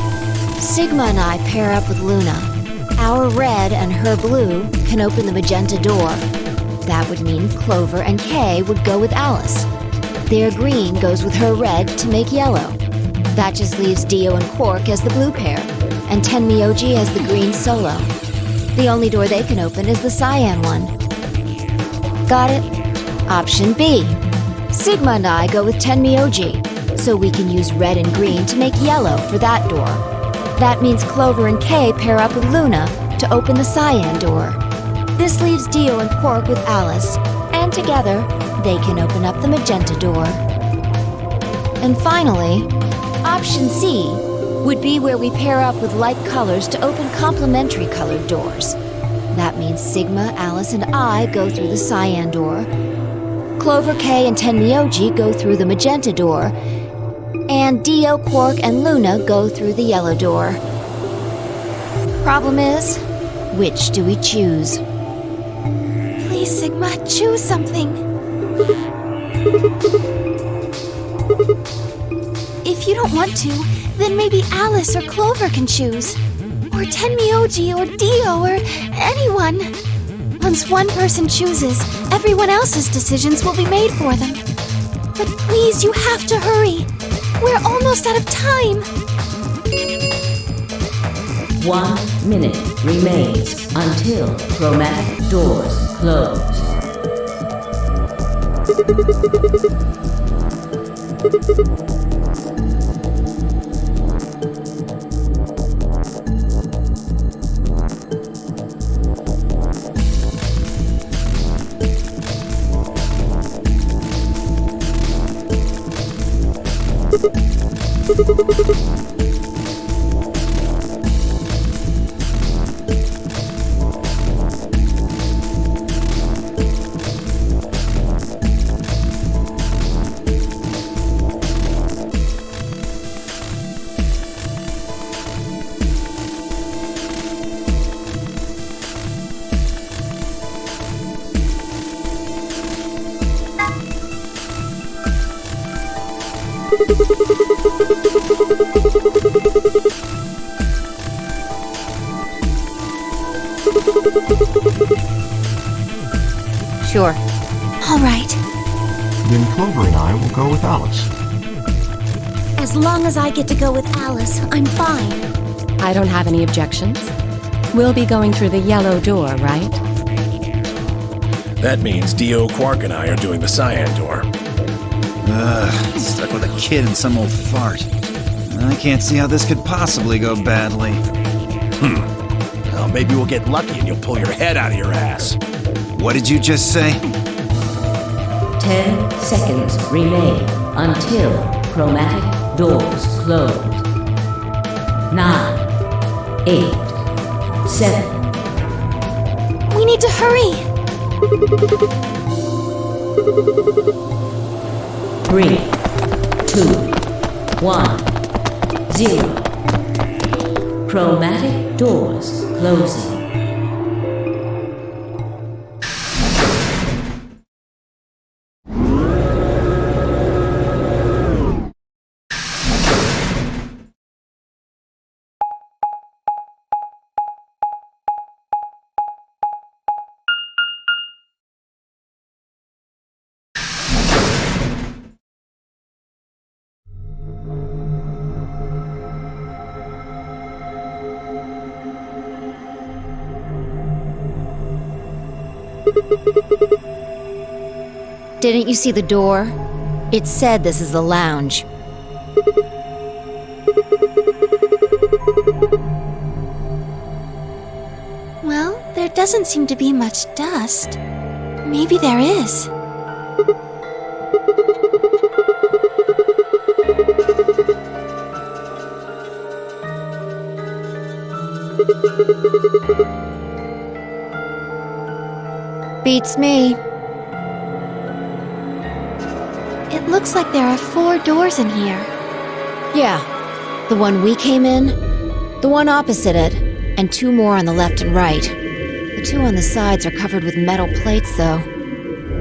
Sigma and I pair up with Luna. Our red and her blue can open the magenta door. That would mean Clover and Kay would go with Alice. Their green goes with her red to make yellow. That just leaves Dio and Quark as the blue pair, and Tenmyoji as the green solo. The only door they can open is the cyan one. Got it? Option B. Sigma and I go with Tenmyoji, so we can use red and green to make yellow for that door. That means Clover and Kay pair up with Luna to open the cyan door. This leaves Dio and Quark with Alice, and together, they can open up the magenta door. And finally, option C would be where we pair up with like colors to open complementary colored doors. That means Sigma, Alice, and I go through the cyan door. Clover, K, and Tenmyoji go through the magenta door. And Dio, Quark, and Luna go through the yellow door. Problem is, which do we choose? Please, Sigma, choose something. If you don't want to, then maybe Alice or Clover can choose. Or Tenmyoji or Dio or anyone. Once one person chooses, everyone else's decisions will be made for them. But please, you have to hurry. We're almost out of time. 1 minute remains until chromatic doors close. Sure. All right. Then Clover and I will go with Alice. As long as I get to go with Alice, I'm fine. I don't have any objections. We'll be going through the yellow door, right? That means Dio, Quark, and I are doing the cyan door. Stuck with a kid and some old fart. I can't see how this could possibly go badly. Well, maybe we'll get lucky and you'll pull your head out of your ass. What did you just say? 10 seconds remain until chromatic doors close. 9, 8, 7. We need to hurry. 3, 2, 1, 0. Chromatic doors closing. Didn't you see the door? It said this is the lounge. Well, there doesn't seem to be much dust. Maybe there is. Beats me. It looks like there are 4 doors in here. Yeah. The one we came in, the one opposite it, and 2 more on the left and right. The 2 on the sides are covered with metal plates, though.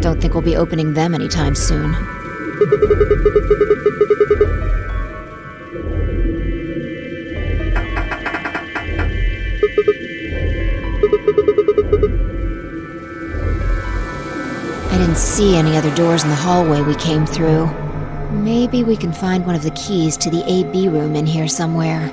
Don't think we'll be opening them anytime soon. I didn't see any other doors in the hallway we came through. Maybe we can find one of the keys to the AB room in here somewhere.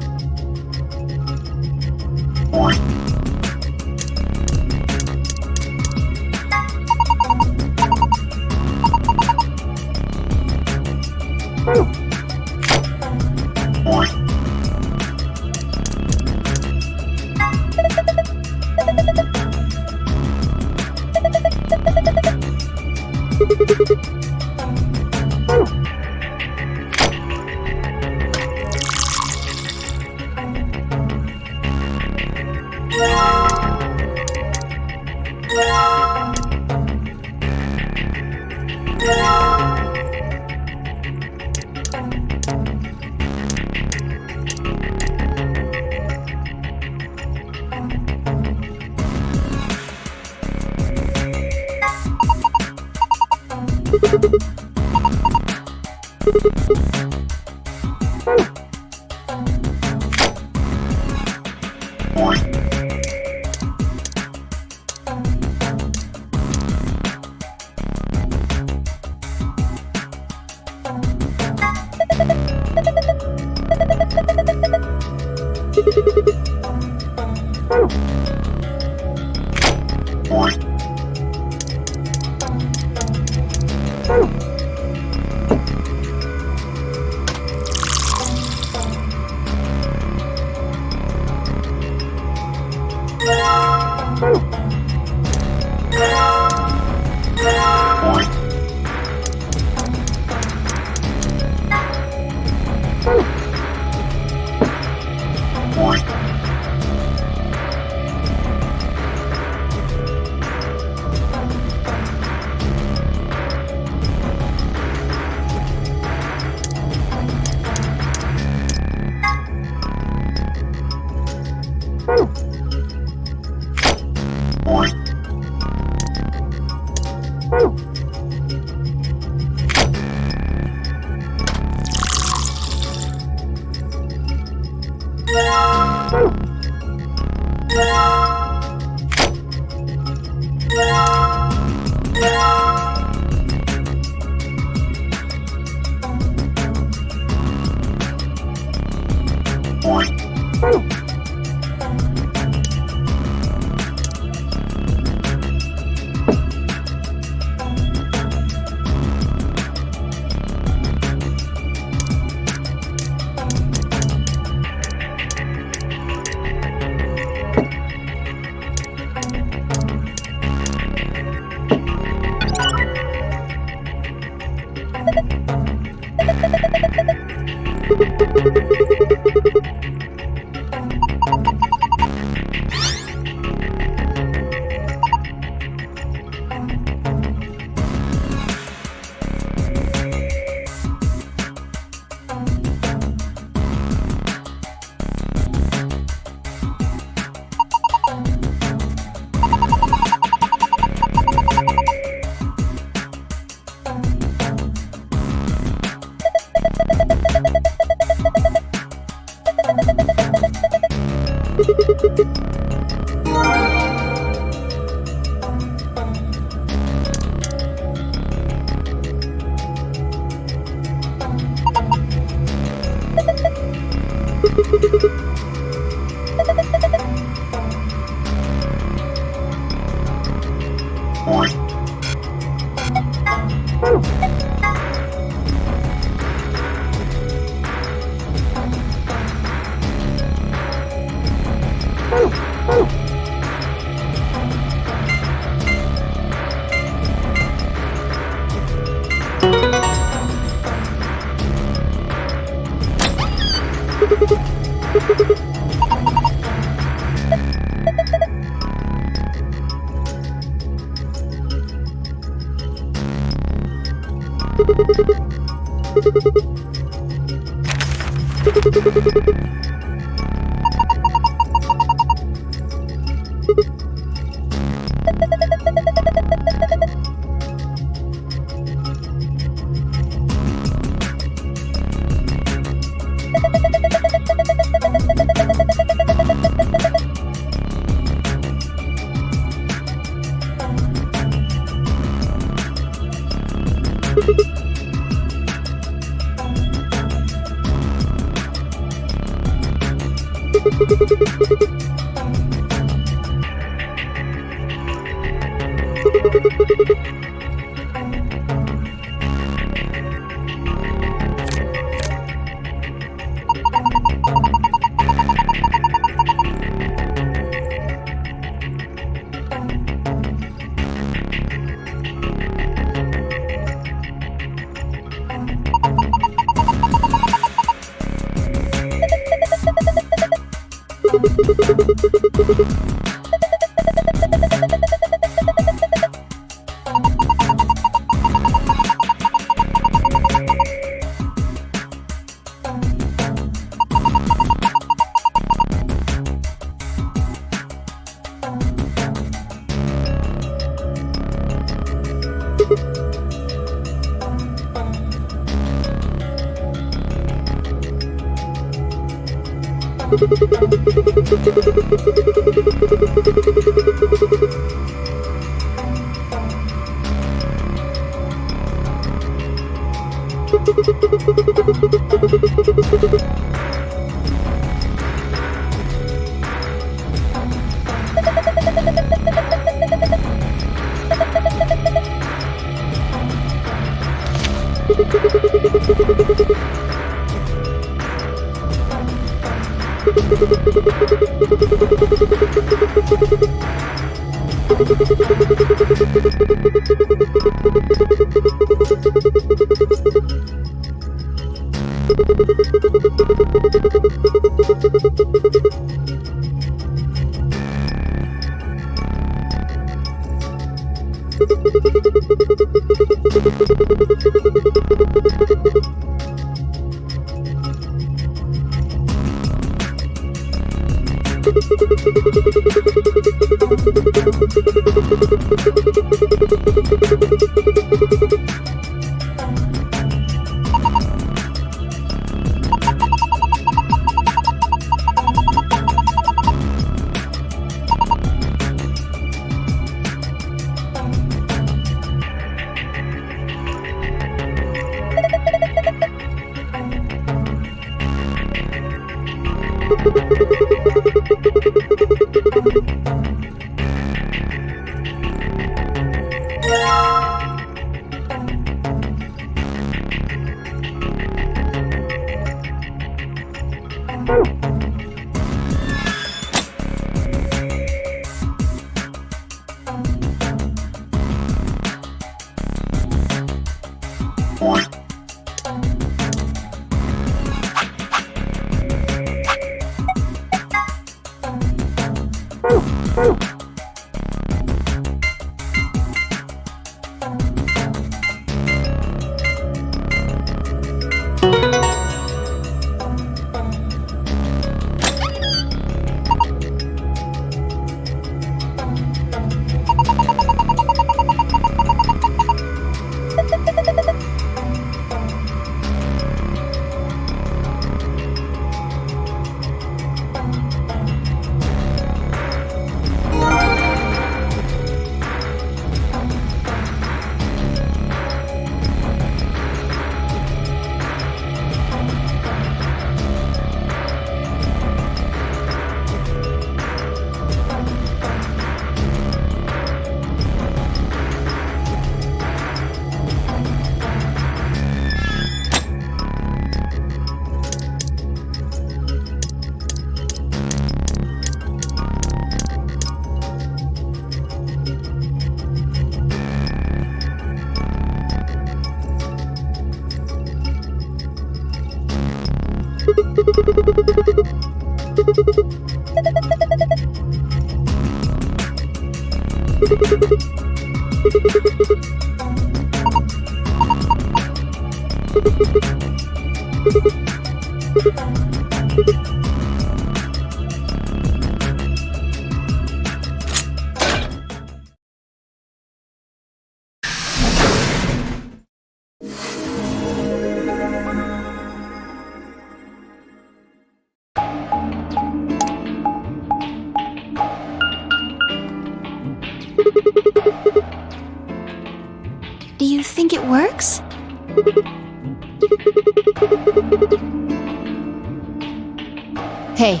Hey,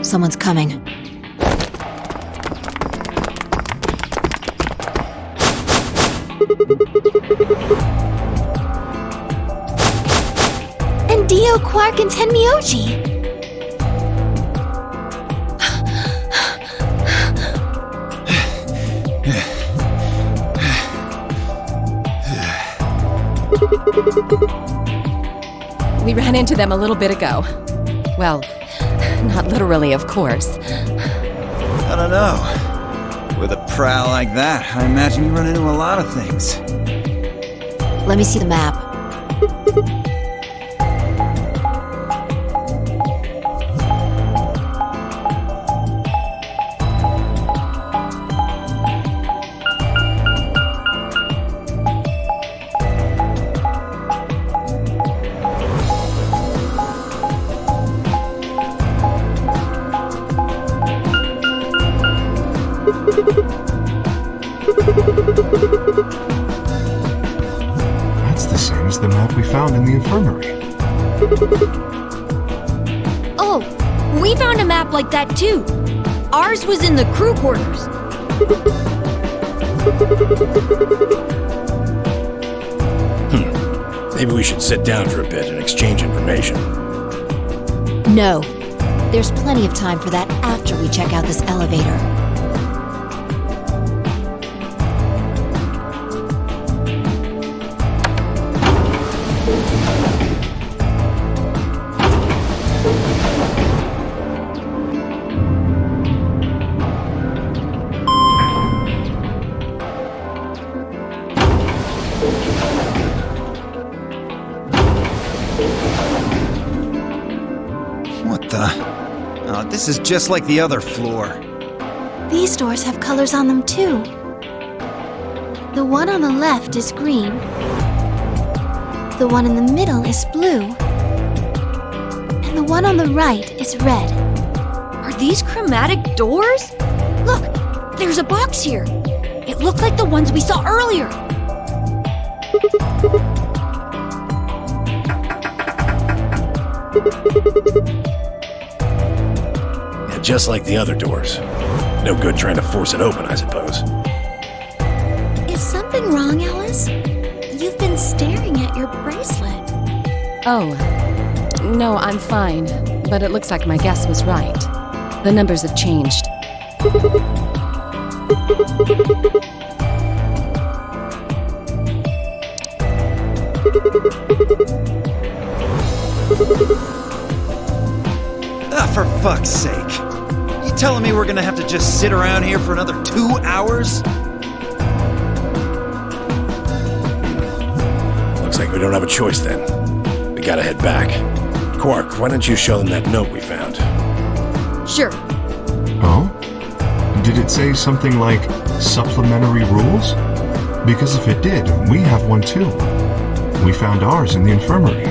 someone's coming. And Dio, Quark, and Tenmyoji. We ran into them a little bit ago. Well, not literally, of course. I don't know. With a prowl like that, I imagine you run into a lot of things. Let me see the map. That's the same as the map we found in the infirmary. Oh, we found a map like that too. Ours was in the crew quarters. Maybe we should sit down for a bit and exchange information. No. There's plenty of time for that after we check out this elevator. What the? Oh, this is just like the other floor. These doors have colors on them too. The one on the left is green. The one in the middle is blue. And the one on the right is red. Are these chromatic doors? Look, there's a box here. It looked like the ones we saw earlier. Yeah, just like the other doors. No good trying to force it open, I suppose. Is something wrong, Alice? You've been staring at your bracelet. Oh, no, I'm fine. But it looks like my guess was right. The numbers have changed. Ah, for fuck's sake. You telling me we're gonna have to just sit around here for another 2 hours? Looks like we don't have a choice then. We gotta head back. Quark, why don't you show them that note we found? Sure. Oh? Did it say something like supplementary rules? Because if it did, we have one too. We found ours in the infirmary.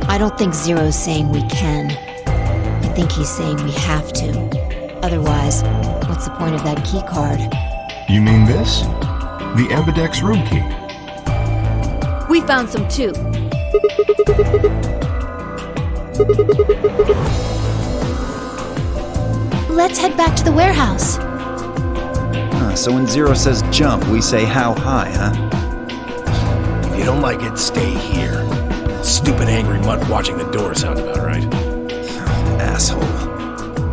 I don't think Zero's saying we can. I think he's saying we have to. Otherwise, what's the point of that key card? You mean this? The Ambidex room key. We found some too. Let's head back to the warehouse. So when Zero says jump, we say how high, huh? If you don't like it, stay here. Stupid angry mutt watching the door sounds about right. Asshole.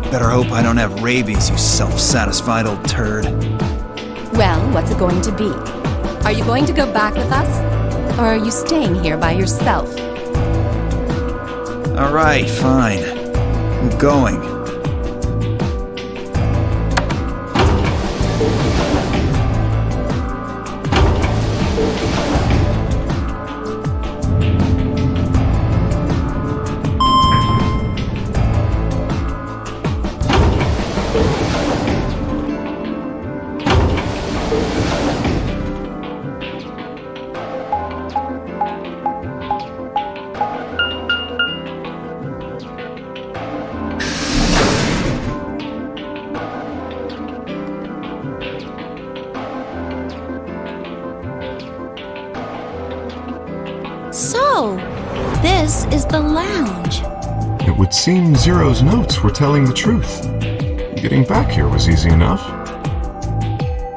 Better hope I don't have rabies, you self-satisfied old turd. Well, what's it going to be? Are you going to go back with us? Or are you staying here by yourself? Alright, fine. I'm going. So, this is the lounge. It would seem Zero's notes were telling the truth. Getting back here was easy enough.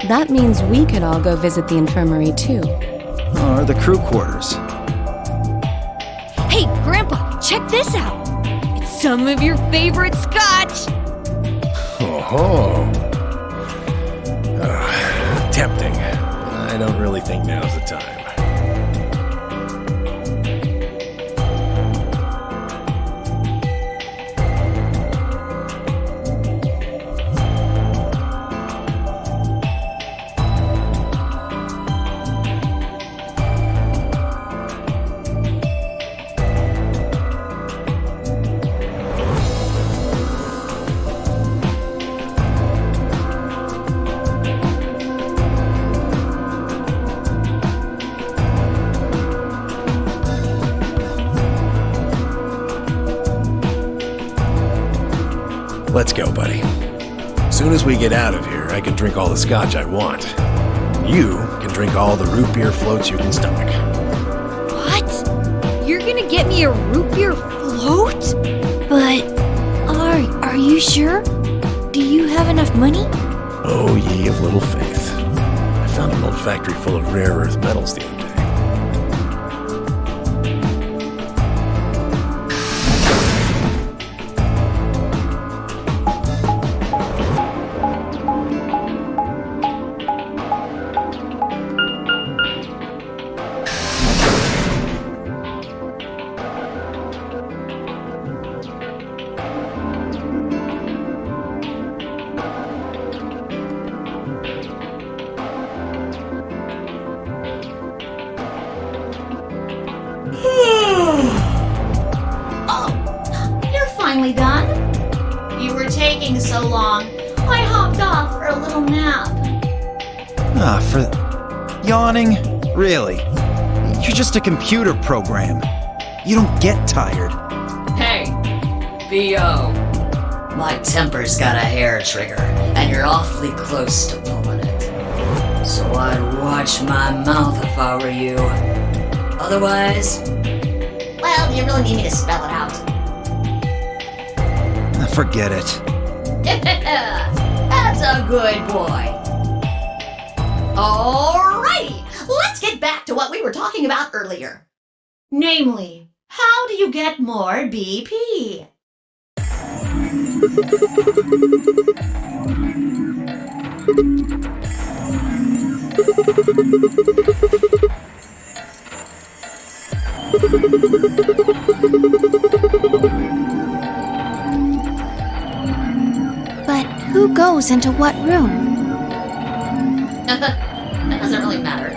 That means we could all go visit the infirmary too. Or the crew quarters. Hey, Grandpa, check this out. It's some of your favorite scotch. Oh-ho. Tempting. I don't really think now's the time. Let's go, buddy. As soon as we get out of here, I can drink all the scotch I want. You can drink all the root beer floats you can stomach. What? You're gonna get me a root beer float? But, are you sure? Do you have enough money? Oh, ye of little faith. I found an old factory full of rare earth metals the other day. Finally done? You were taking so long. I hopped off for a little nap. For yawning? Really? You're just a computer program. You don't get tired. Hey, B.O. My temper's got a hair trigger, and you're awfully close to pulling it. So I'd watch my mouth if I were you. Otherwise... Well, do you really need me to spell it out? Forget it. That's a good boy. Alrighty, let's get back to what we were talking about earlier. Namely, how do you get more BP? But who goes into what room? That doesn't really matter.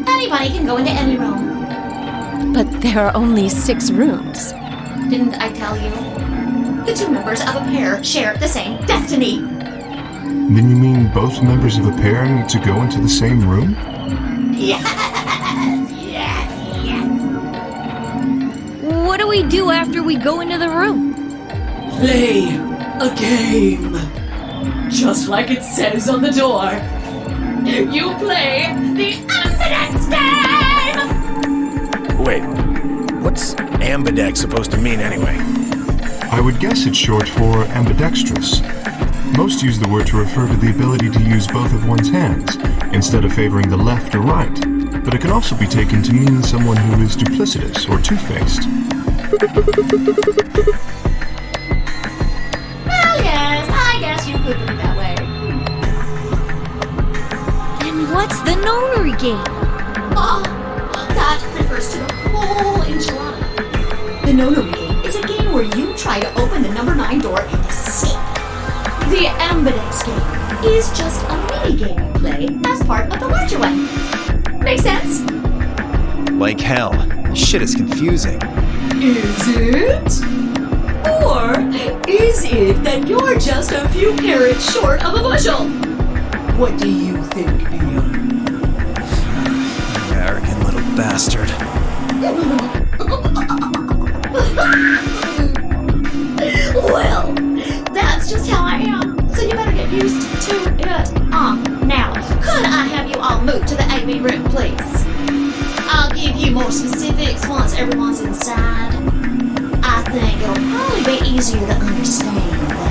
Anybody can go into any room. But there are only 6 rooms. Didn't I tell you? The two members of a pair share the same destiny. Then you mean both members of a pair need to go into the same room? Yes. What do we do after we go into the room? Play a game. Just like it says on the door. You play the Ambidex game! Wait, what's ambidex supposed to mean anyway? I would guess it's short for ambidextrous. Most use the word to refer to the ability to use both of one's hands, instead of favoring the left or right. But it can also be taken to mean someone who is duplicitous or two-faced. Well, yes, I guess you could put it that way. And what's the Nonary Game? Oh, that refers to the whole enchilada. The Nonary Game is a game where you try to open the number 9 door and escape. The Ambidex Game is just a mini-game you play as part of the larger one. Make sense? Like hell. Shit is confusing. Is it? Or is it that you're just a few carrots short of a bushel? What do you think, Bea? You arrogant little bastard. Well, that's just how I am, so you better get used to it. Now, could I have you all move to the AV room, please? I'll give you more specifics once everyone's inside. I think it'll probably be easier to understand that way.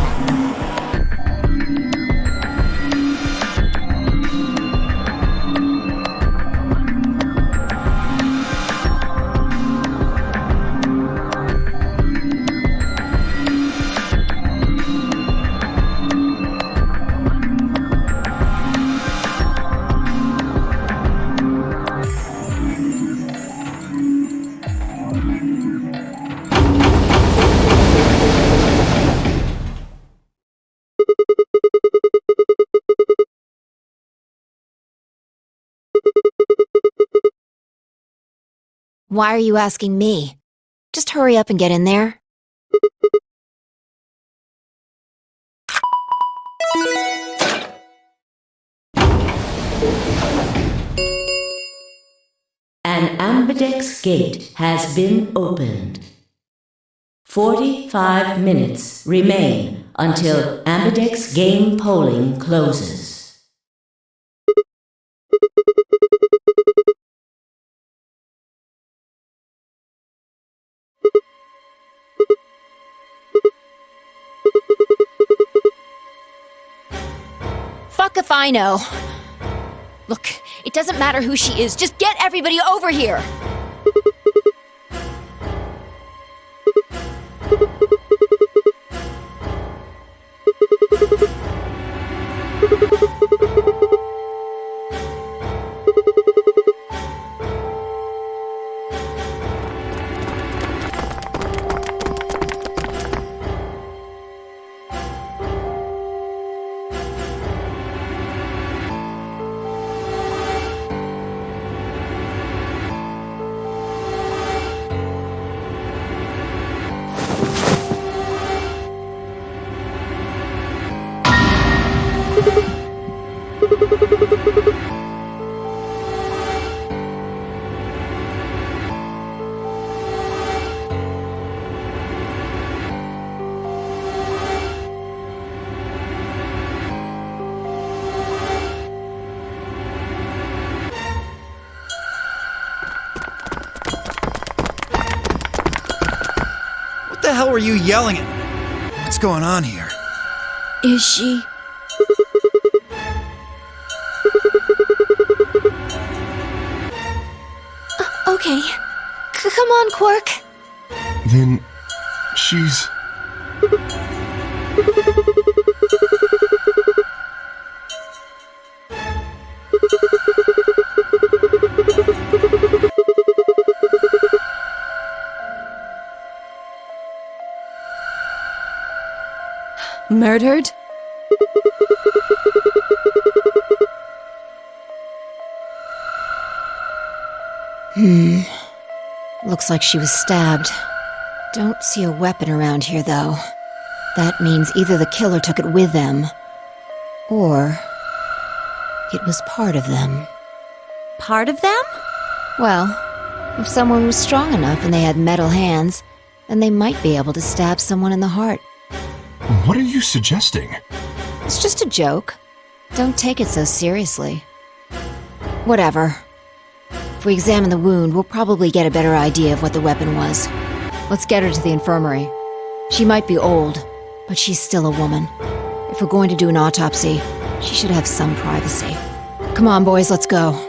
Why are you asking me? Just hurry up and get in there. An Ambidex gate has been opened. 45 minutes remain until Ambidex game polling closes. Fuck if I know. Look, it doesn't matter who she is, just get everybody over here! What the hell were you yelling at? What's going on here? Is she? Okay. Come on, Quark. Then she's... Murdered? Looks like she was stabbed. Don't see a weapon around here, though. That means either the killer took it with them, or it was part of them. Part of them? Well, if someone was strong enough and they had metal hands, then they might be able to stab someone in the heart. What are you suggesting? It's just a joke. Don't take it so seriously. Whatever. If we examine the wound, we'll probably get a better idea of what the weapon was. Let's get her to the infirmary. She might be old, but she's still a woman. If If we're going to do an autopsy, she should have some privacy. Come on, boys, let's go.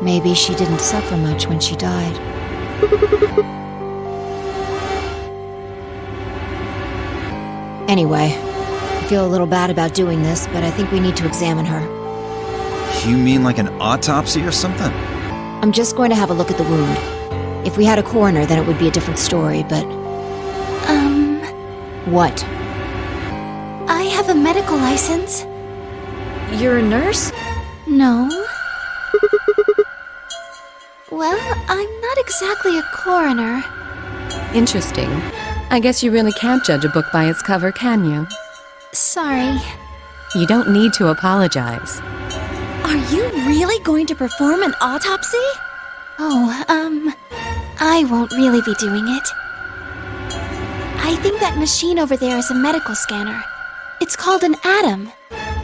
Maybe she didn't suffer much when she died. Anyway, I feel a little bad about doing this, but I think we need to examine her. You mean like an autopsy or something? I'm just going to have a look at the wound. If we had a coroner, then it would be a different story, but... What? I have a medical license. You're a nurse? No. Well, I'm not exactly a coroner. Interesting. I guess you really can't judge a book by its cover, can you? Sorry. You don't need to apologize. Are you really going to perform an autopsy? Oh, I won't really be doing it. I think that machine over there is a medical scanner. It's called an ATOM.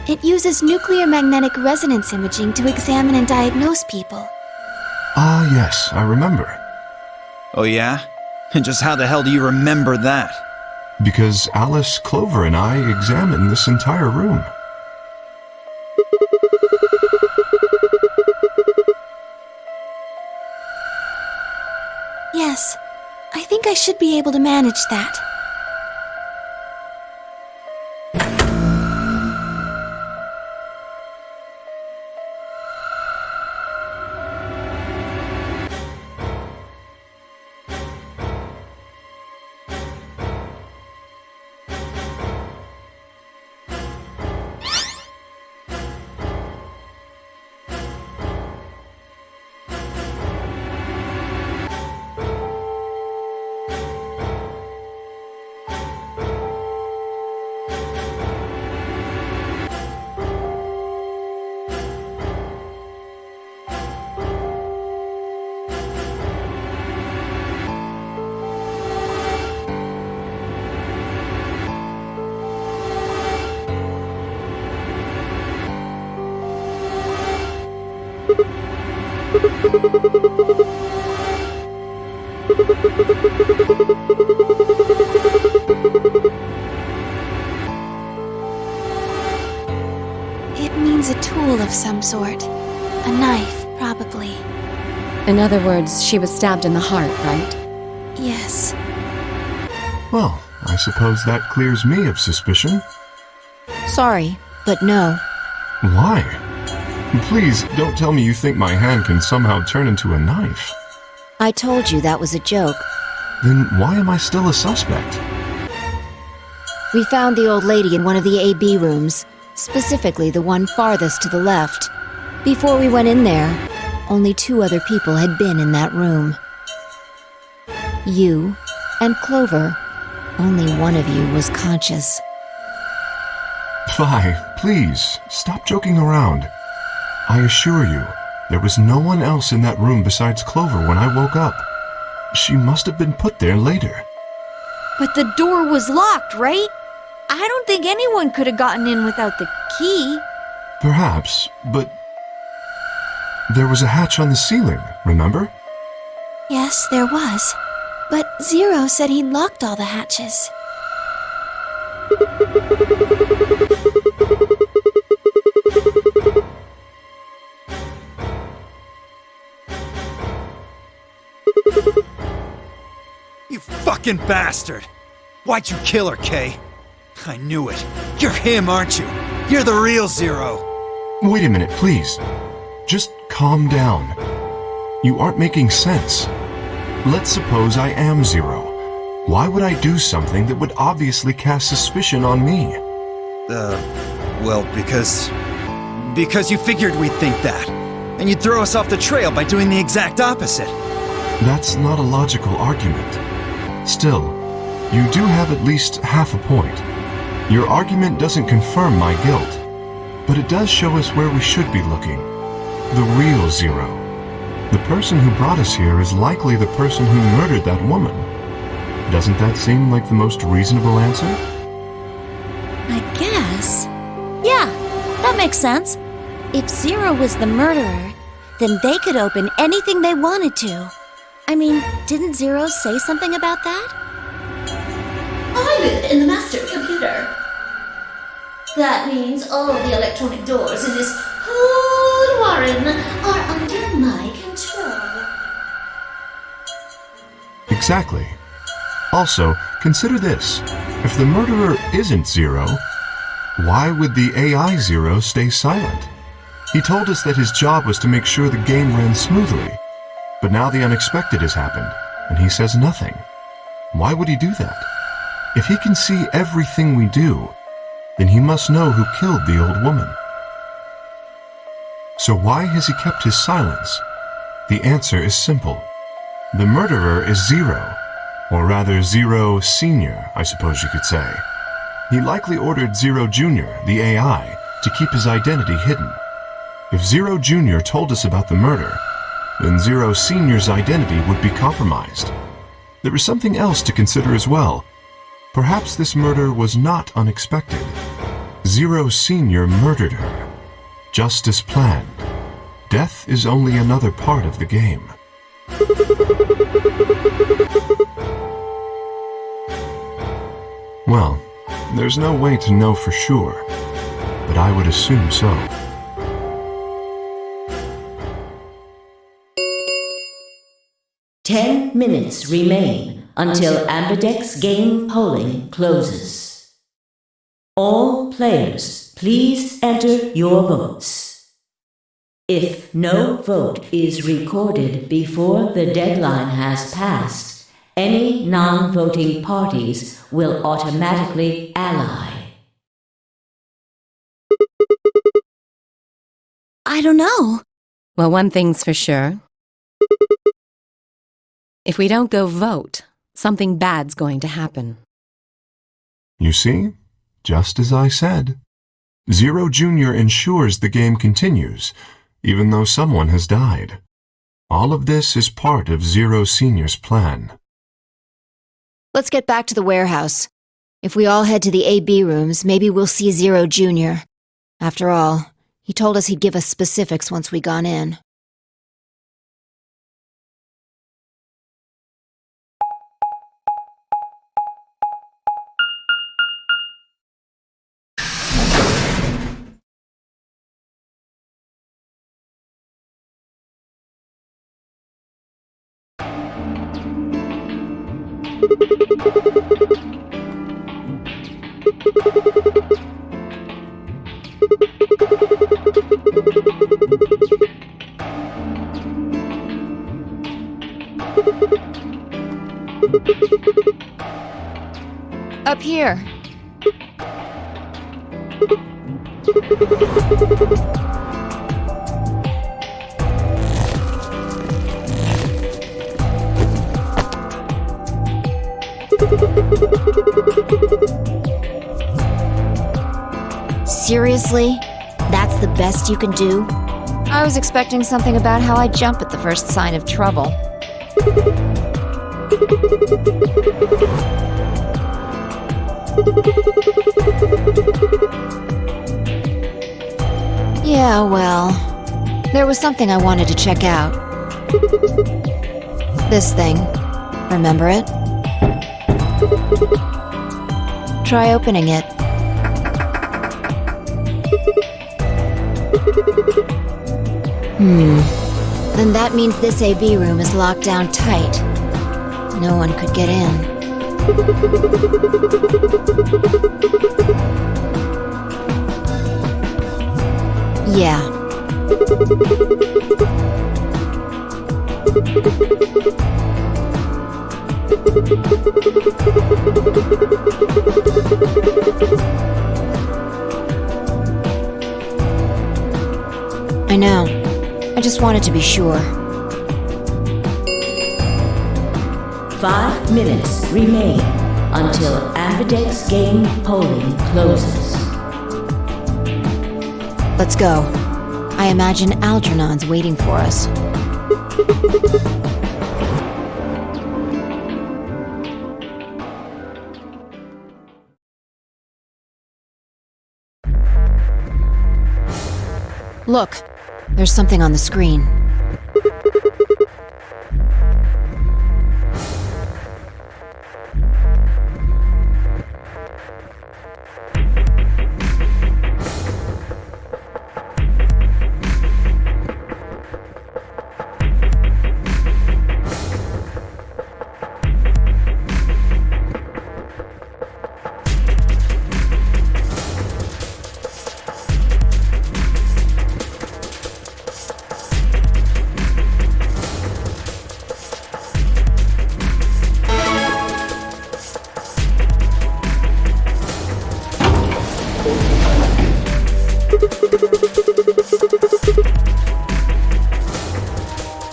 It uses nuclear magnetic resonance imaging to examine and diagnose people. Ah, yes, I remember. Oh yeah? And just how the hell do you remember that? Because Alice, Clover, and I examined this entire room. Yes, I think I should be able to manage that. It means a tool of some sort. A knife, probably. In other words, she was stabbed in the heart, right? Yes. Well, I suppose that clears me of suspicion. Sorry, but no. Why? Please, don't tell me you think my hand can somehow turn into a knife. I told you that was a joke. Then why am I still a suspect? We found the old lady in one of the AB rooms, specifically the one farthest to the left. Before we went in there, only 2 other people had been in that room. You and Clover. Only one of you was conscious. Vi, please, stop joking around. I assure you, there was no one else in that room besides Clover when I woke up. She must have been put there later. But the door was locked, right? I don't think anyone could have gotten in without the key. Perhaps, but there was a hatch on the ceiling, remember? Yes, there was. But Zero said he'd locked all the hatches. You fucking bastard! Why'd you kill her, Kay? I knew it. You're him, aren't you? You're the real Zero. Wait a minute, please. Just calm down. You aren't making sense. Let's suppose I am Zero. Why would I do something that would obviously cast suspicion on me? Well, because you figured we'd think that. And you'd throw us off the trail by doing the exact opposite. That's not a logical argument. Still, you do have at least half a point. Your argument doesn't confirm my guilt, but it does show us where we should be looking. The real Zero. The person who brought us here is likely the person who murdered that woman. Doesn't that seem like the most reasonable answer? I guess. Yeah, that makes sense. If Zero was the murderer, then they could open anything they wanted to. I mean, didn't Zero say something about that? I live in the master computer. That means all the electronic doors in this whole warren are under my control. Exactly. Also, consider this. If the murderer isn't Zero, why would the AI Zero stay silent? He told us that his job was to make sure the game ran smoothly. But now the unexpected has happened, and he says nothing. Why would he do that? If he can see everything we do, then he must know who killed the old woman. So why has he kept his silence? The answer is simple. The murderer is Zero, or rather Zero Senior, I suppose you could say. He likely ordered Zero Junior, the AI, to keep his identity hidden. If Zero Junior told us about the murder, then Zero Senior's identity would be compromised. There is something else to consider as well. Perhaps this murder was not unexpected. Zero Senior murdered her, just as planned. Death is only another part of the game. Well, there's no way to know for sure, but I would assume so. Ten minutes remain until Ambidex game polling closes. All players, please enter your votes. If no vote is recorded before the deadline has passed, any non-voting parties will automatically ally. I don't know. Well, one thing's for sure. If we don't go vote, something bad's going to happen. You see? Just as I said. Zero Junior ensures the game continues, even though someone has died. All of this is part of Zero Senior's plan. Let's get back to the warehouse. If we all head to the AB rooms, maybe we'll see Zero Junior. After all, he told us he'd give us specifics once we gone in. Up here. Seriously? That's the best you can do? I was expecting something about how I jump at the first sign of trouble. Yeah, well, there was something I wanted to check out. This thing. Remember it? Try opening it. Then that means this AB room is locked down tight. No one could get in. Yeah. I know. I just wanted to be sure. 5 minutes remain until Ambidex Game polling closes. Let's go. I imagine Algernon's waiting for us. Look, there's something on the screen.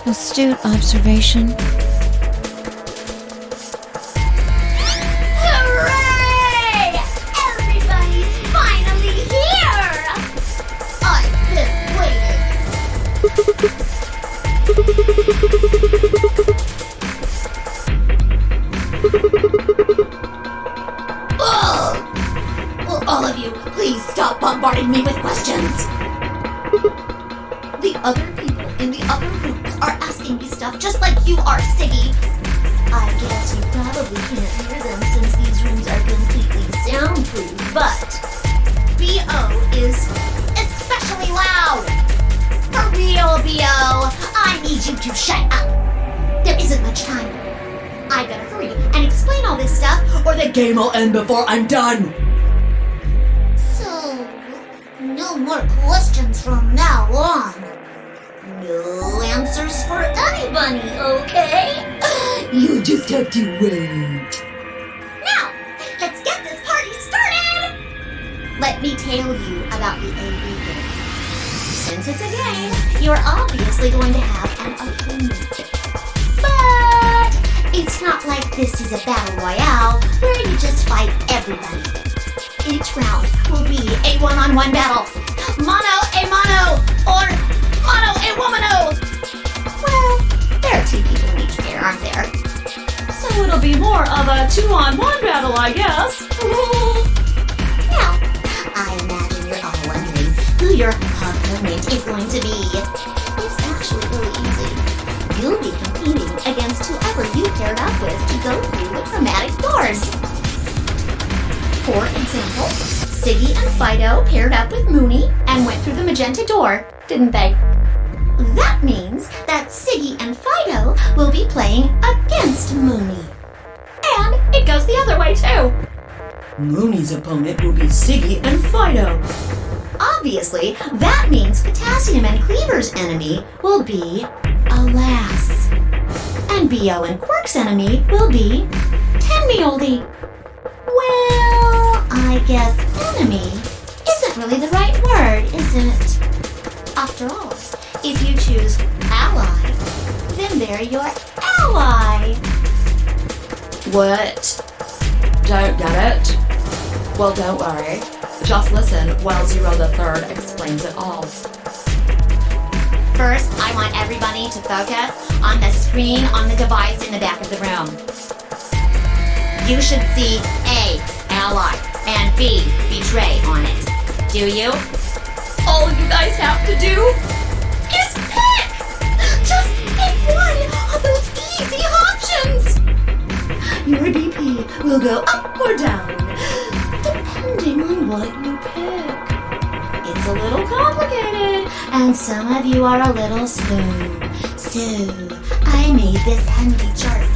Astute observation. Hooray! Everybody's finally here! I've been waiting. Ugh! Will all of you please stop bombarding me with questions? The other people in the other rooms are asking me stuff just like you are, Siggy. I guess you probably can't hear them since these rooms are completely soundproof, but B.O. is especially loud. For real, B.O., I need you to shut up. There isn't much time. I gotta hurry and explain all this stuff, or the game will end before I'm done. So, no more questions from now on. No answers for anybody, okay? You just have to wait. Now, let's get this party started! Let me tell you about the AB game. Since it's a game, you're obviously going to have an opponent. But it's not like this is a battle royale where you just fight everybody. Each round will be a one-on-one battle. Mono a mono, or mono a womano. Well, there are 2 people in each pair, aren't there? So it'll be more of a 2-on-1 battle, I guess. Now, I imagine you're all wondering who your opponent is going to be. It's actually really easy. You'll be competing against whoever you paired up with to go through the chromatic doors. For example, Siggy and Fido paired up with Mooney and went through the magenta door, didn't they? That means that Siggy and Fido will be playing against Mooney. And it goes the other way too. Mooney's opponent will be Ziggy and Fido. Obviously, that means Potassium and Cleaver's enemy will be Alas. And Bo and Quark's enemy will be Tenmioldi. Well, I guess enemy isn't really the right word, is it? After all, if you choose ally, then they're your ally. What? Don't get it? Well, don't worry. Just listen while Zero the Third explains it all. First, I want everybody to focus on the screen on the device in the back of the room. You should see A, ally, and B, betray on it. Do you? All you guys have to do? Is pick! Just pick one of those easy options! Your BP will go up or down, depending on what you pick. It's a little complicated, and some of you are a little slow. So, I made this handy chart.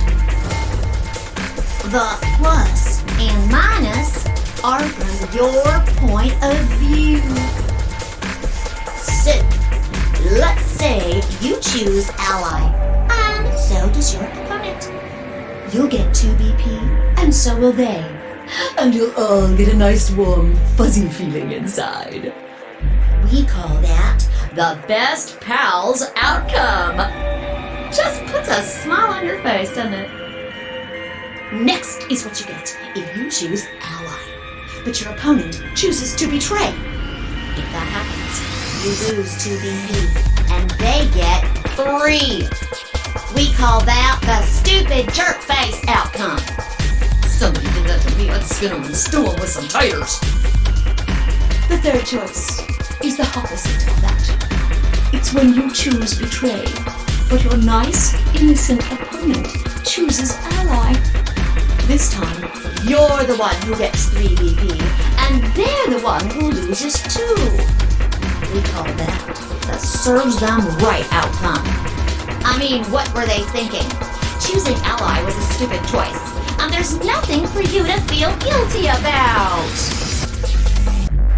The plus and minus are from your point of view. So, let's say you choose ally, and so does your opponent. You'll get 2 BP, and so will they. And you'll all get a nice warm, fuzzy feeling inside. We call that The best pals outcome. just puts a smile on your face, doesn't it? Next is what you get if you choose ally, but your opponent chooses to betray. If that happens, you lose 2 BP, and they get 3. We call that the stupid jerk face outcome. Somebody did that to me. I'd skin them and stew them with some taters. The third choice is the opposite of that. It's when you choose betray, but your nice, innocent opponent chooses ally. This time, you're the one who gets 3 BP, and they're the one who loses 2. We call that the serves them right outcome. I mean, what were they thinking? Choosing ally was a stupid choice, and there's nothing for you to feel guilty about.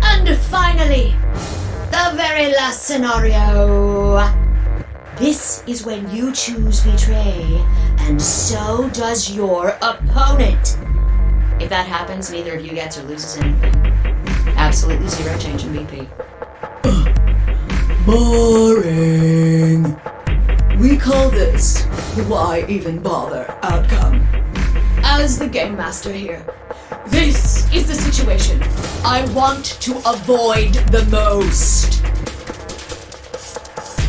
And finally, the very last scenario. This is when you choose betray, and so does your opponent. If that happens, neither of you gets or loses anything. Absolutely 0 change in BP. Boring. We call this the why even bother outcome. As the game master here, this is the situation I want to avoid the most.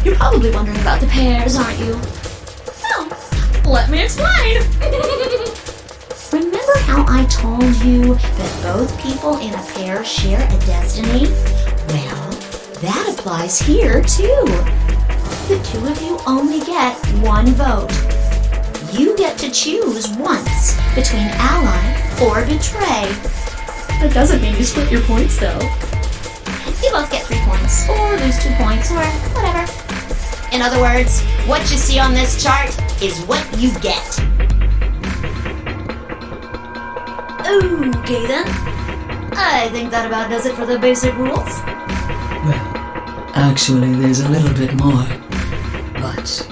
You're probably wondering about the pairs, aren't you? Well, let me explain. Remember how I told you that both people in a pair share a destiny? Well, that applies here too. The 2 of you only get 1 vote. You get to choose once between ally or betray. That doesn't mean you split your points though. You both get 3 points, or lose 2 points, or whatever. In other words, what you see on this chart is what you get. Okay then. I think that about does it for the basic rules. Well, actually, there's a little bit more. But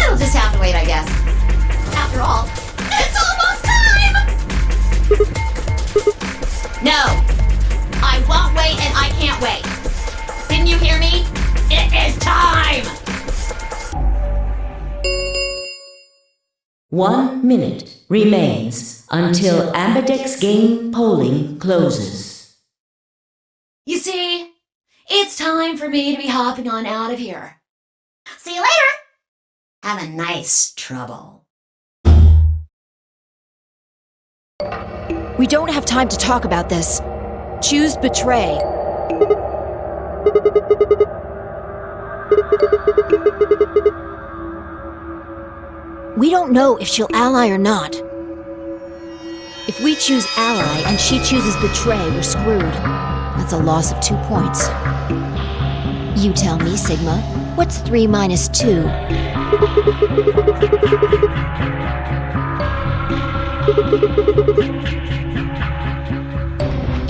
It'll just have to wait, I guess. After all, it's almost time! No! I won't wait and I can't wait. Didn't you hear me? It is time! 1 minute remains until Ambidex game polling closes. You see, it's time for me to be hopping on out of here. See you later! Have a nice trouble. We don't have time to talk about this. Choose betray. We don't know if she'll ally or not. If we choose ally and she chooses betray, we're screwed. That's a loss of 2 points. You tell me, Sigma. What's 3 minus 2?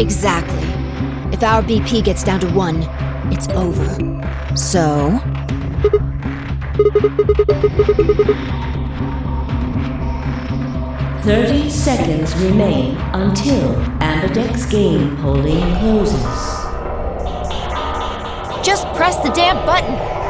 Exactly. If our BP gets down to 1, it's over. So... 30 seconds remain until Ambidex game polling closes. just press the damn button!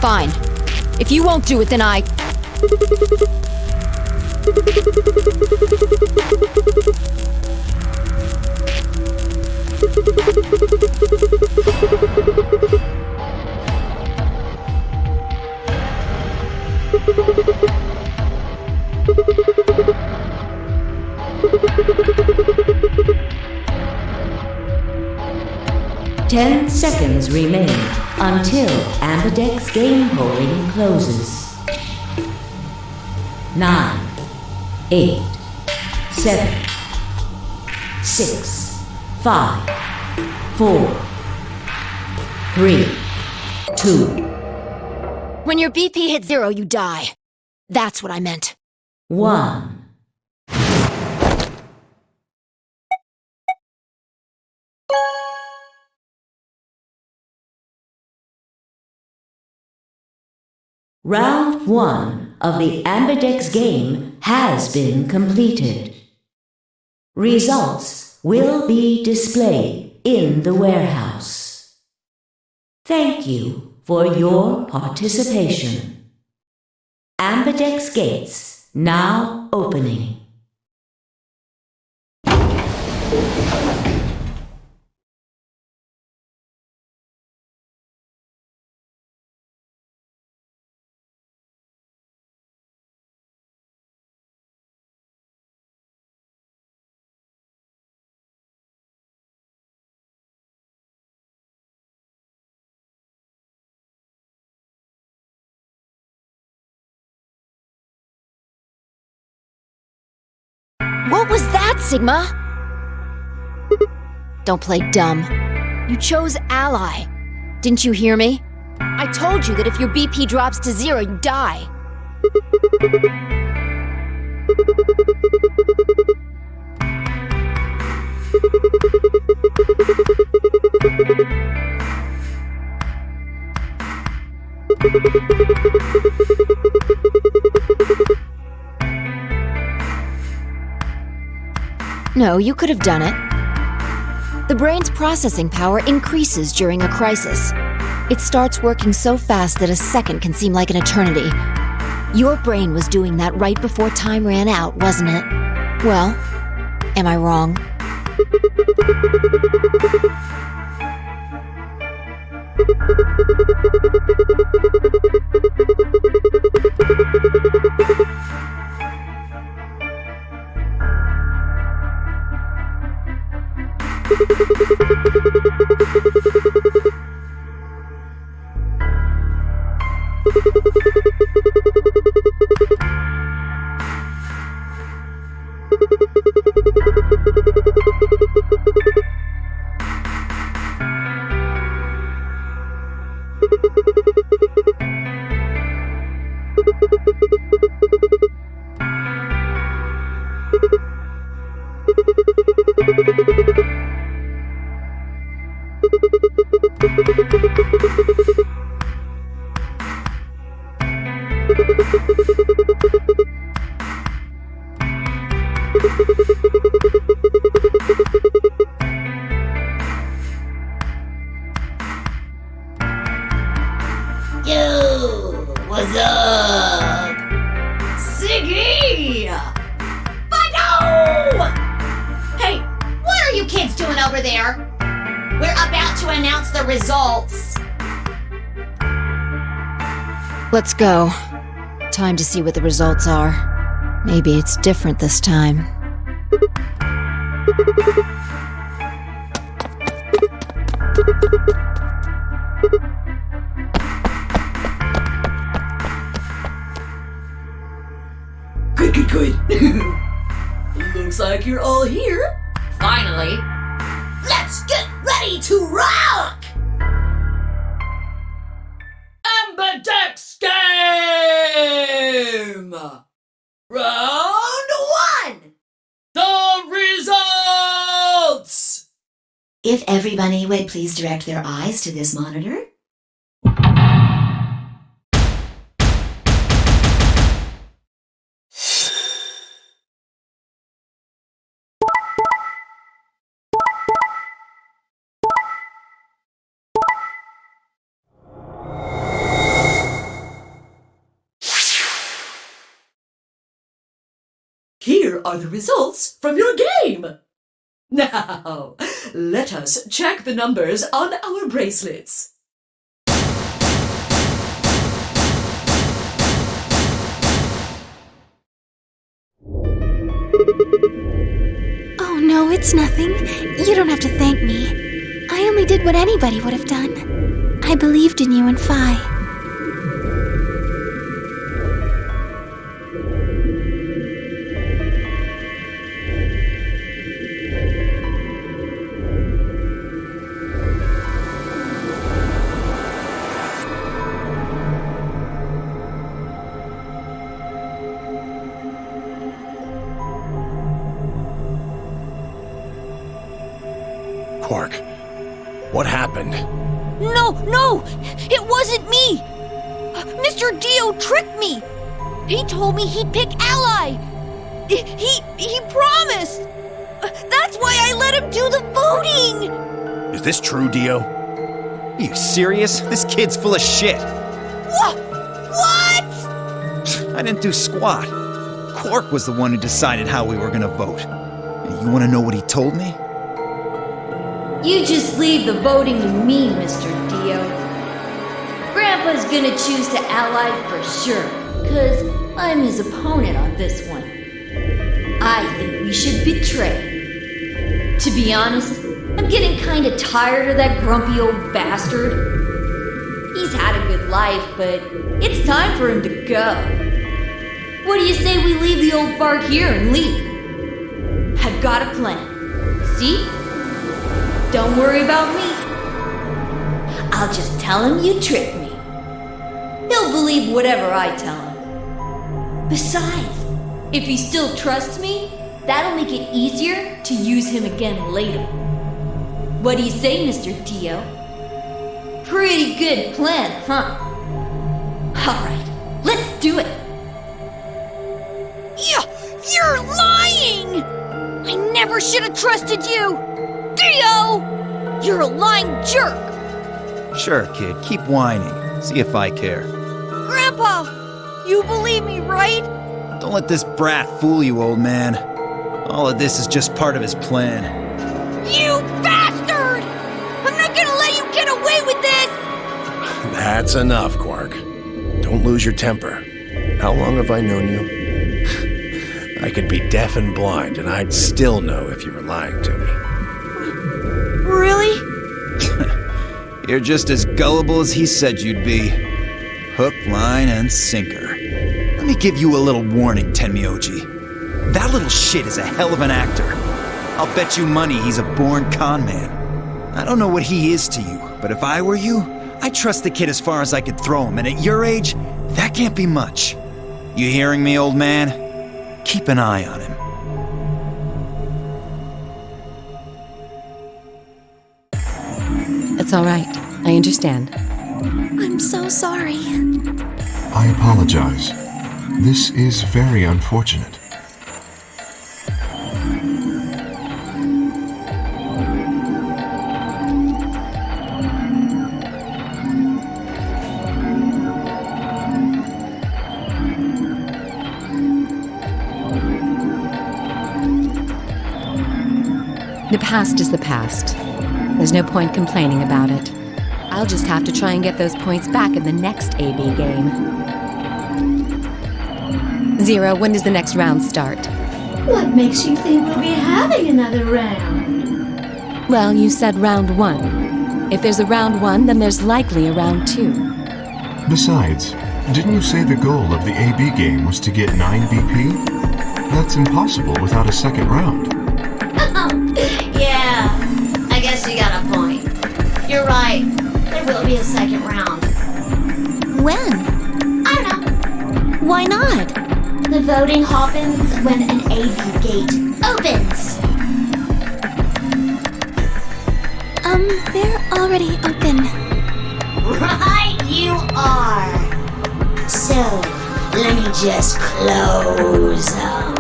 'Fine. If you won't do it, then I... Ten seconds remain until Ambidex game polling closes. 9, 8, 7, 6, 5, 4, 3, 2. When your BP hits 0, you die. That's what I meant. 1. Round 1 of the Ambidex game has been completed. Results will be displayed in the warehouse. Thank you for your participation. Ambidex gates now opening. What was that, Sigma? Don't play dumb. You chose Ally. Didn't you hear me? I told you that if your BP drops to 0, you die. No, you could have done it. The brain's processing power increases during a crisis. It starts working so fast that a second can seem like an eternity. Your brain was doing that right before time ran out, wasn't it? Well, am I wrong? Yo, what's up? Siggy! Fido! Hey, what are you kids doing over there? We're about to announce the results. Let's go. Time to see what the results are. Maybe it's different this time. Good. Looks like you're all here. Finally. Let's get ready to rock! Ambidex Game! Round 1! The results! If everybody would please direct their eyes to this monitor. Here are the results from your game. Now, let us check the numbers on our bracelets. Oh no, it's nothing. You don't have to thank me. I only did what anybody would have done. I believed in you and Phi. Quark, what happened? No! It wasn't me! Mr. Dio tricked me! He told me he'd pick Ally! He promised! That's why I let him do the voting! Is this true, Dio? Are you serious? This kid's full of shit. What? I didn't do squat. Quark was the one who decided how we were gonna vote. And you wanna know what he told me? You just leave the voting to me, Mr. Dio. Grandpa's gonna choose to ally for sure, 'cause I'm his opponent on this one. I think we should betray. To be honest, I'm getting kinda tired of that grumpy old bastard. He's had a good life, but it's time for him to go. What do you say we leave the old fart here and leave? I've got a plan. See? Don't worry about me. I'll just tell him you tricked me. He'll believe whatever I tell him. Besides, if he still trusts me, that'll make it easier to use him again later. What do you say, Mr. Dio? Pretty good plan, huh? Alright, let's do it. You're lying! I never should have trusted you! Dio! You're a lying jerk! Sure, kid, keep whining. See if I care. Grandpa! You believe me, right? Don't let this brat fool you, old man. All of this is just part of his plan. You bastard! I'm not gonna let you get away with this! That's enough, Quark. Don't lose your temper. How long have I known you? I could be deaf and blind, and I'd still know if you were lying to me. Really? You're just as gullible as he said you'd be. Hook, line, and sinker. Let me give you a little warning, Tenmyoji. That little shit is a hell of an actor. I'll bet you money he's a born con man. I don't know what he is to you, but if I were you, I'd trust the kid as far as I could throw him, and at your age, that can't be much. You hearing me, old man? Keep an eye on him. It's all right. I understand. I'm so sorry. I apologize. This is very unfortunate. The past is the past. There's no point complaining about it. I'll just have to try and get those points back in the next AB game. Zero, when does the next round start? What makes you think we'll be having another round? Well, you said round 1. If there's a round 1, then there's likely a round 2. Besides, didn't you say the goal of the AB game was to get 9 BP? That's impossible without a second round. Yeah, I guess you got a point. You're right. There will be a second round. When? I don't know. Why not? The voting happens when an AB gate opens. They're already open. Right you are. So, let me just close them.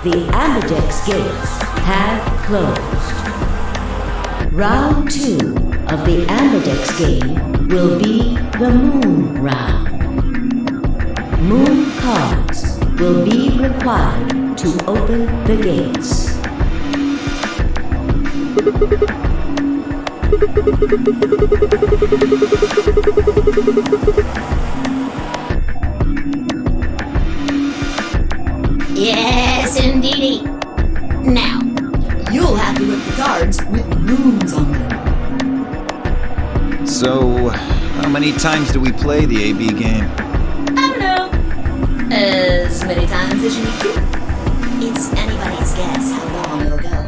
The Ambidex gates have closed. Round 2 of the Ambidex game will be the Moon round. Moon cards will be required to open the gates. Yes, indeedy. Now, you'll have to whip the cards with moons on them. So, how many times do we play the AB game? I don't know. As many times as you need to. It's anybody's guess how long it'll go.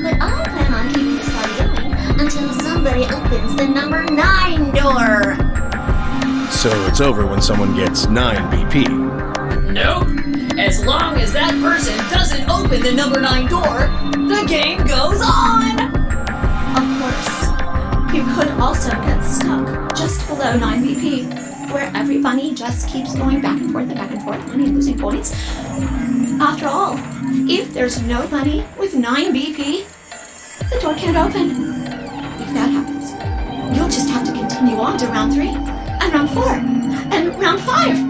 But I'll plan on keeping this party going until somebody opens the number 9 door. So it's over when someone gets 9 BP. Nope. As long as that person doesn't open the number 9 door, the game goes on! Of course. You could also get stuck just below 9 BP, where every bunny just keeps going back and forth and losing points. After all, if there's no bunny with 9 BP, the door can't open. If that happens, you'll just have to continue on to round 3, and round 4, and round 5.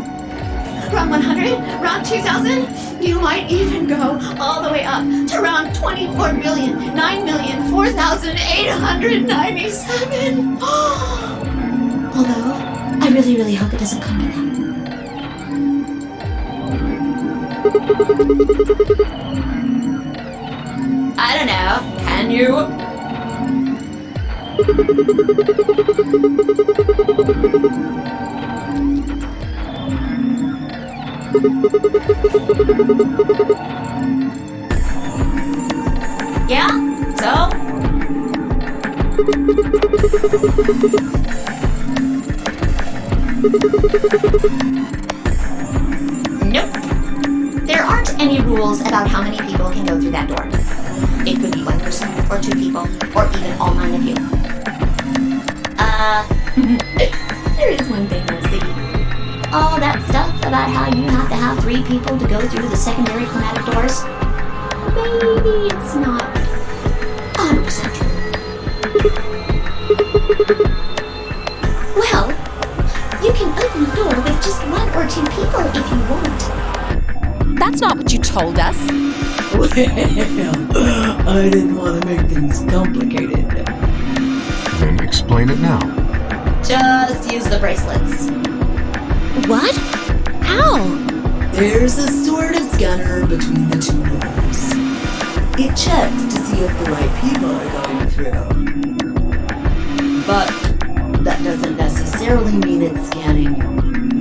Round 100, round 2000, you might even go all the way up to round 24,009,004,897. Although, I really, really hope it doesn't come to that. I don't know. Can you? Yeah? So? Nope. There aren't any rules about how many people can go through that door. It could be 1 person, or 2 people, or even all 9 of you. There is one thing though, Ziggy. All that stuff about how you have to have 3 people to go through the secondary chromatic doors, maybe it's not 100% true. Well, you can open the door with just 1 or 2 people if you want. That's not what you told us. Well, I didn't want to make things complicated. Then explain it now. Just use the bracelets. What? How? There's a sort of scanner between the 2 doors. It checks to see if the right people are going through. But that doesn't necessarily mean it's scanning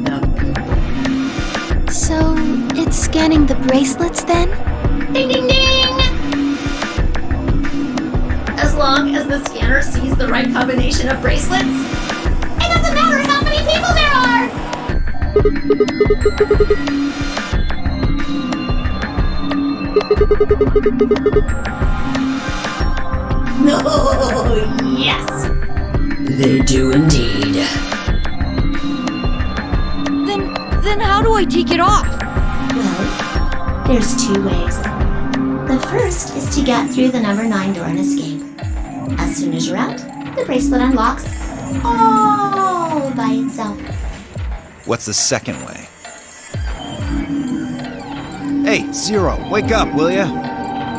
the people. So, it's scanning the bracelets then? Ding ding ding! As long as the scanner sees the right combination of bracelets, it doesn't matter how many people there are! No, yes! They do indeed. Then how do I take it off? Well, there's 2 ways. The first is to get through the number 9 door and escape. As soon as you're out, the bracelet unlocks all by itself. What's the second way? Hey, Zero, wake up, will ya?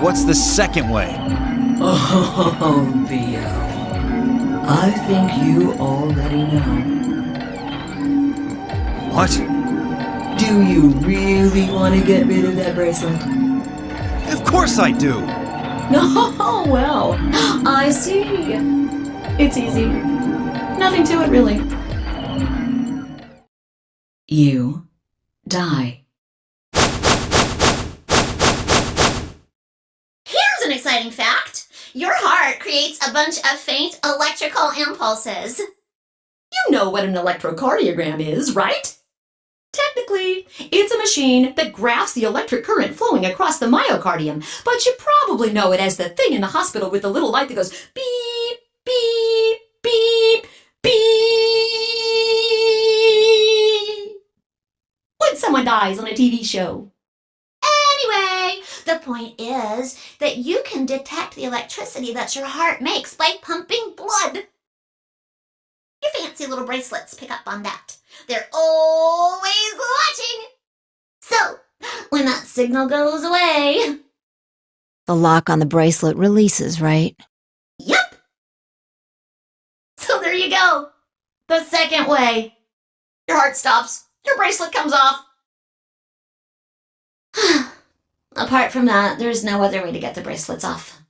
What's the second way? Oh, Theo. I think you already know. What? Do you really want to get rid of that bracelet? Of course I do! Oh, well, I see. It's easy. Nothing to it, really. You die. Here's an exciting fact. Your heart creates a bunch of faint electrical impulses. You know what an electrocardiogram is, right? Technically, it's a machine that graphs the electric current flowing across the myocardium, but you probably know it as the thing in the hospital with the little light that goes beep, beep, beep, beep when someone dies on a TV show. Anyway, the point is that you can detect the electricity that your heart makes by pumping blood. Your fancy little bracelets pick up on that. They're always watching. So, when that signal goes away... The lock on the bracelet releases, right? Yep. So there you go. The second way. Your heart stops. Your bracelet comes off. Apart from that, there's no other way to get the bracelets off.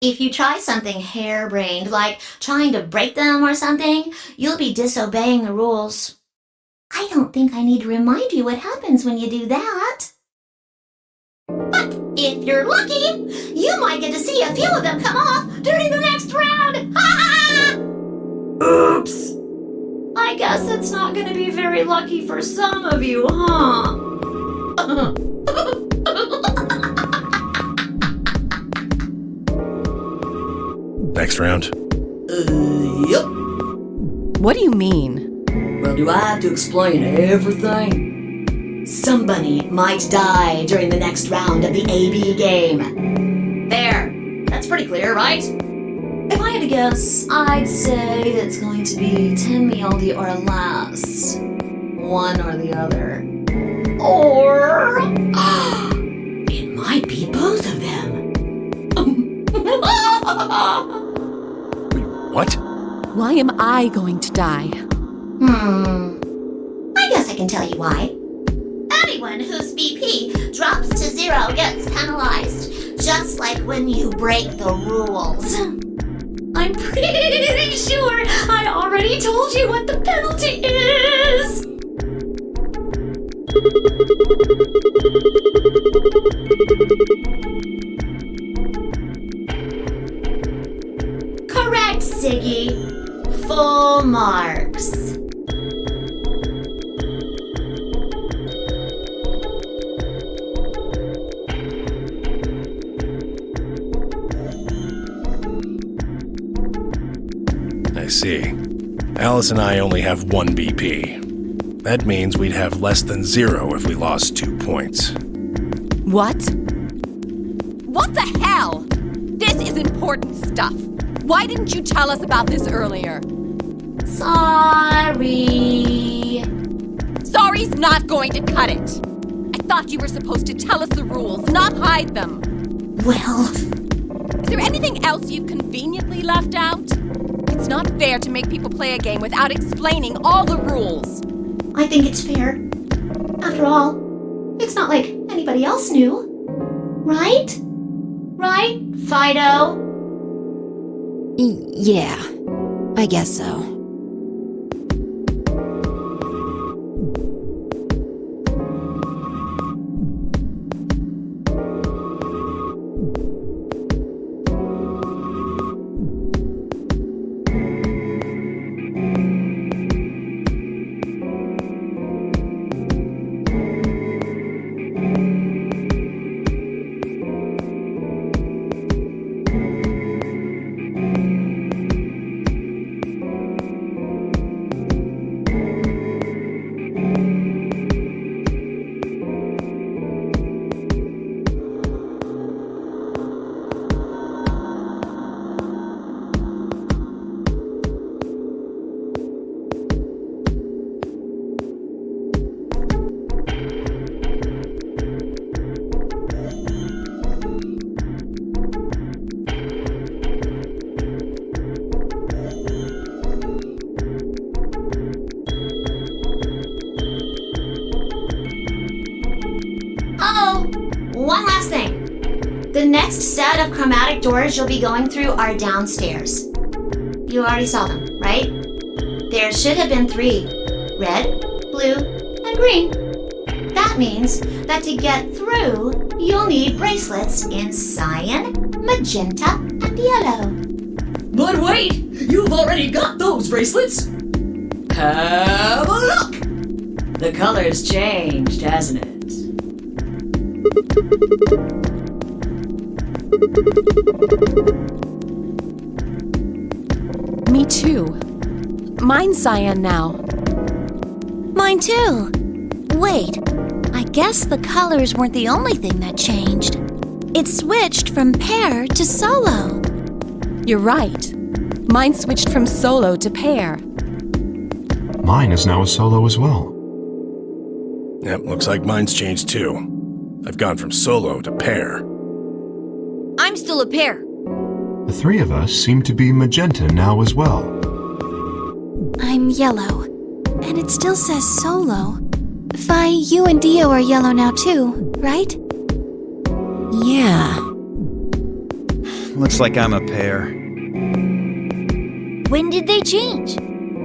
If you try something harebrained, like trying to break them or something, you'll be disobeying the rules. I don't think I need to remind you what happens when you do that. But if you're lucky, you might get to see a few of them come off during the next round. Oops. I guess it's not going to be very lucky for some of you, huh? Next round. Yep. What do you mean? Well, do I have to explain everything? Somebody might die during the next round of the AB game. There. That's pretty clear, right? If I had to guess, I'd say it's going to be 10 Mialdi or less. One or the other. Or... it might be both of them. What? Why am I going to die? I guess I can tell you why. Anyone whose BP drops to 0 gets penalized, just like when you break the rules. I'm pretty sure I already told you what the penalty is. Correct, Siggy. Full marks. I see. Alice and I only have 1 BP. That means we'd have less than 0 if we lost 2 points. What? What the hell? This is important stuff. Why didn't you tell us about this earlier? Sorry. Sorry's not going to cut it. I thought you were supposed to tell us the rules, not hide them. Well... Is there anything else you've conveniently left out? It's not fair to make people play a game without explaining all the rules. I think it's fair. After all, it's not like anybody else knew. Right? Right, Fido? Yeah, I guess so. one last thing. The next set of chromatic doors you'll be going through are downstairs. You already saw them, right? There should have been 3. Red, blue, and green. That means that to get through, you'll need bracelets in cyan, magenta, and yellow. But wait! You've already got those bracelets! Have a look! The color's changed, hasn't it? Me too. Mine's cyan now. Mine too. Wait, I guess the colors weren't the only thing that changed. It switched from pair to solo. You're right. Mine switched from solo to pair. Mine is now a solo as well. Yep, looks like mine's changed too. I've gone from solo to pair. I'm still a pair. The 3 of us seem to be magenta now as well. I'm yellow, and it still says solo. Fi, you and Dio are yellow now too, right? Yeah. Looks like I'm a pair. When did they change?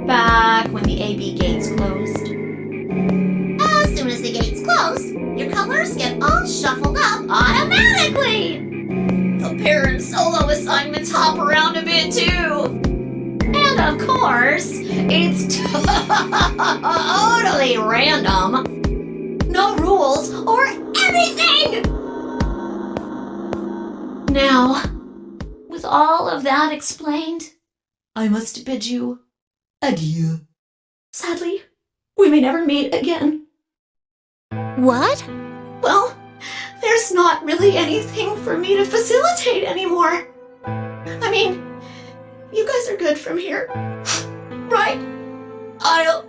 Back when the AB gates closed. As soon as the gates close, your colors get all shuffled up automatically. The pair and solo assignments hop around a bit too. And of course, it's totally random. No rules or anything! Now, with all of that explained, I must bid you adieu. Sadly, we may never meet again. What? Well, there's not really anything for me to facilitate anymore. I mean, you guys are good from here, right? I'll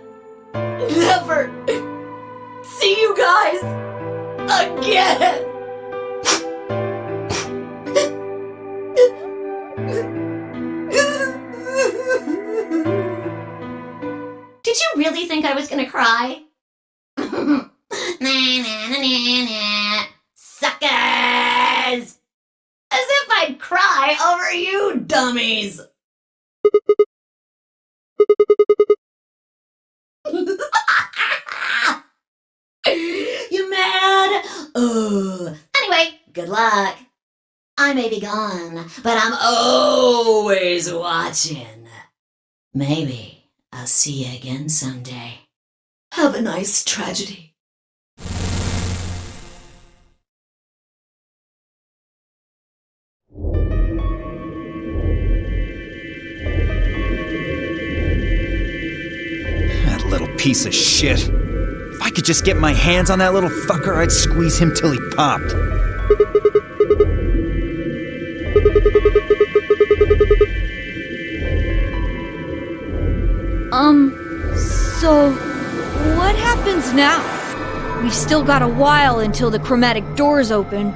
never see you guys again. Did you really think I was gonna cry? Nah, nah, nah, nah, nah. Suckers! As if I'd cry over you dummies! You mad? Anyway, good luck. I may be gone, but I'm always watching. Maybe I'll see you again someday. Have a nice tragedy. That little piece of shit. If I could just get my hands on that little fucker, I'd squeeze him till he popped. So what happens now? We've still got a while until the chromatic doors open.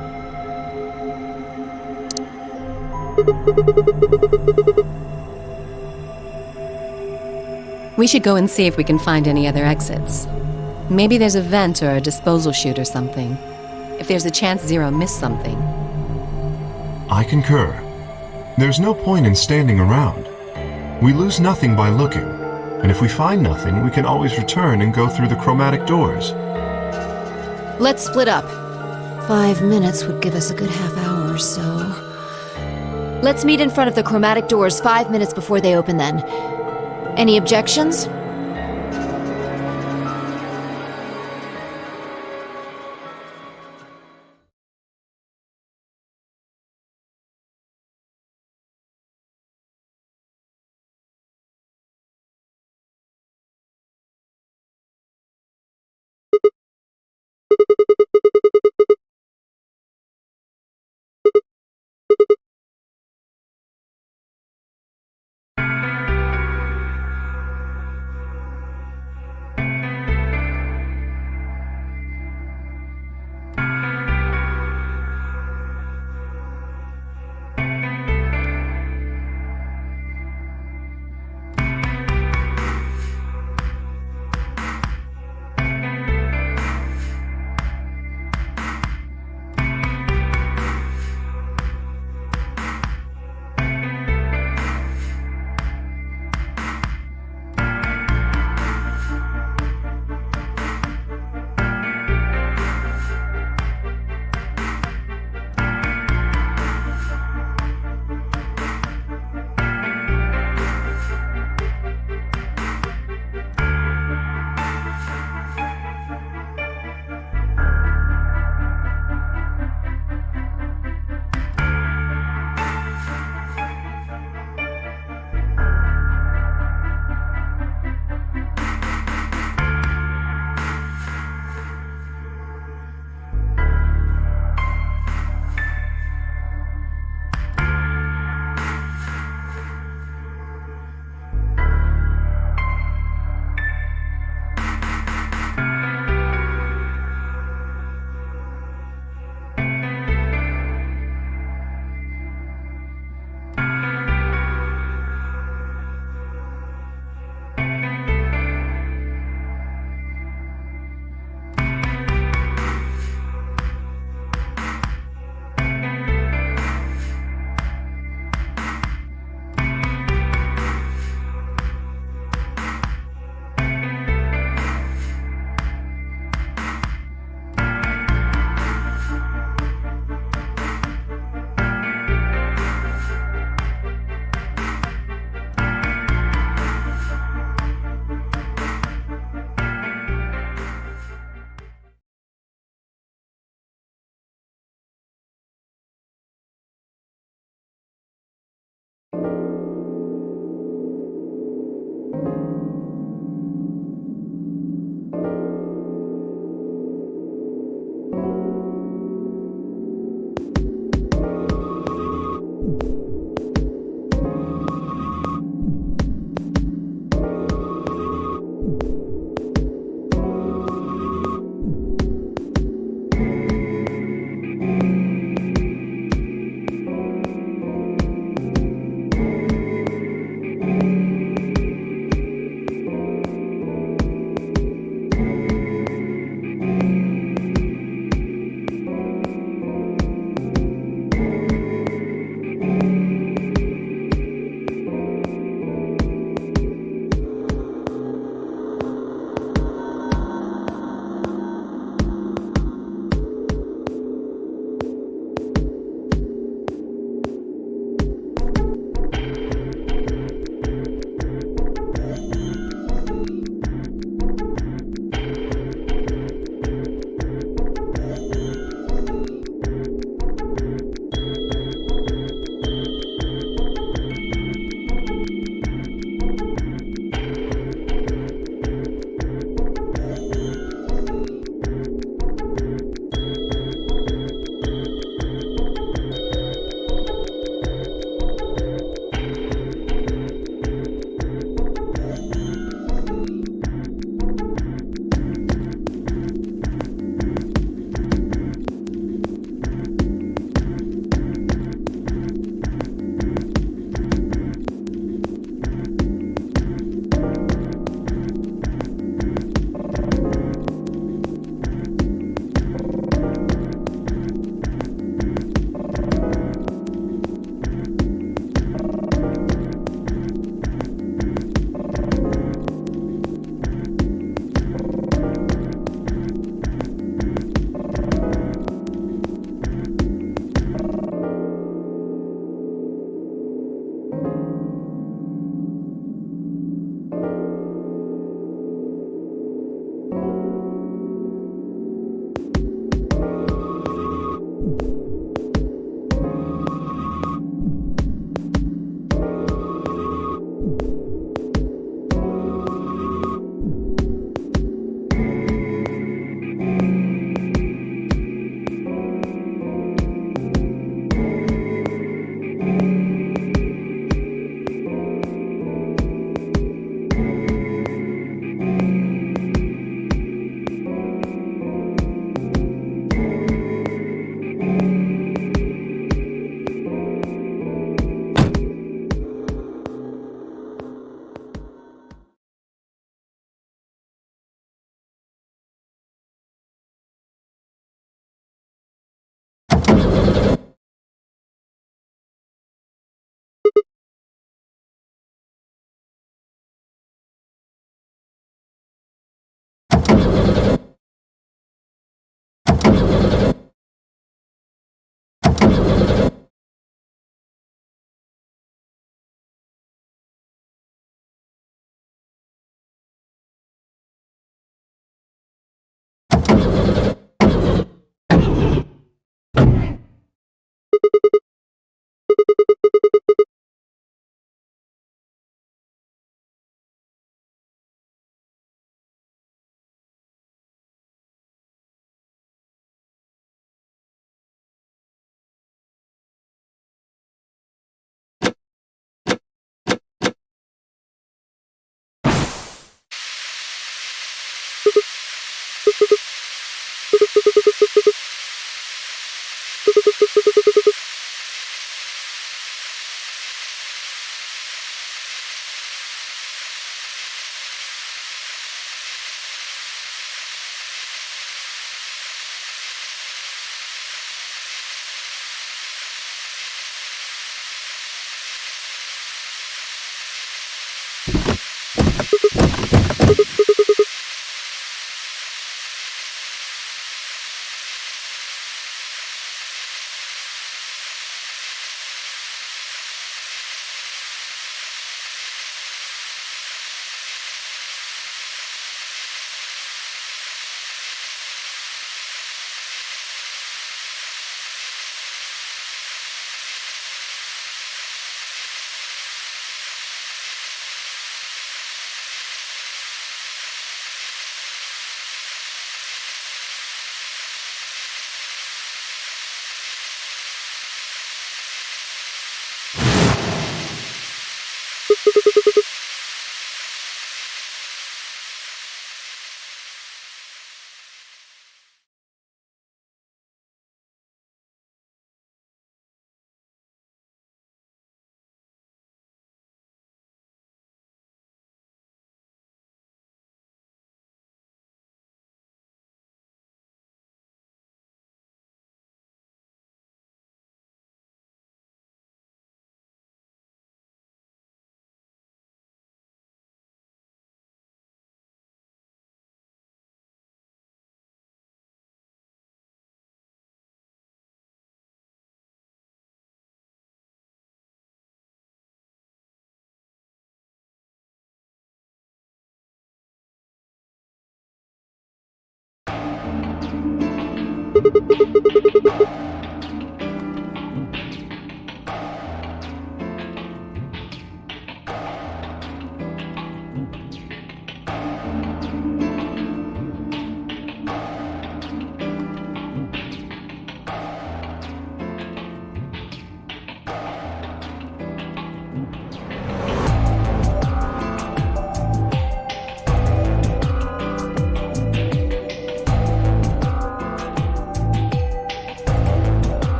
We should go and see if we can find any other exits. Maybe there's a vent or a disposal chute or something. If there's a chance Zero missed something. I concur. There's no point in standing around. We lose nothing by looking, and if we find nothing, we can always return and go through the chromatic doors. Let's split up. 5 minutes would give us a good half hour or so. Let's meet in front of the chromatic doors 5 minutes before they open then. Any objections?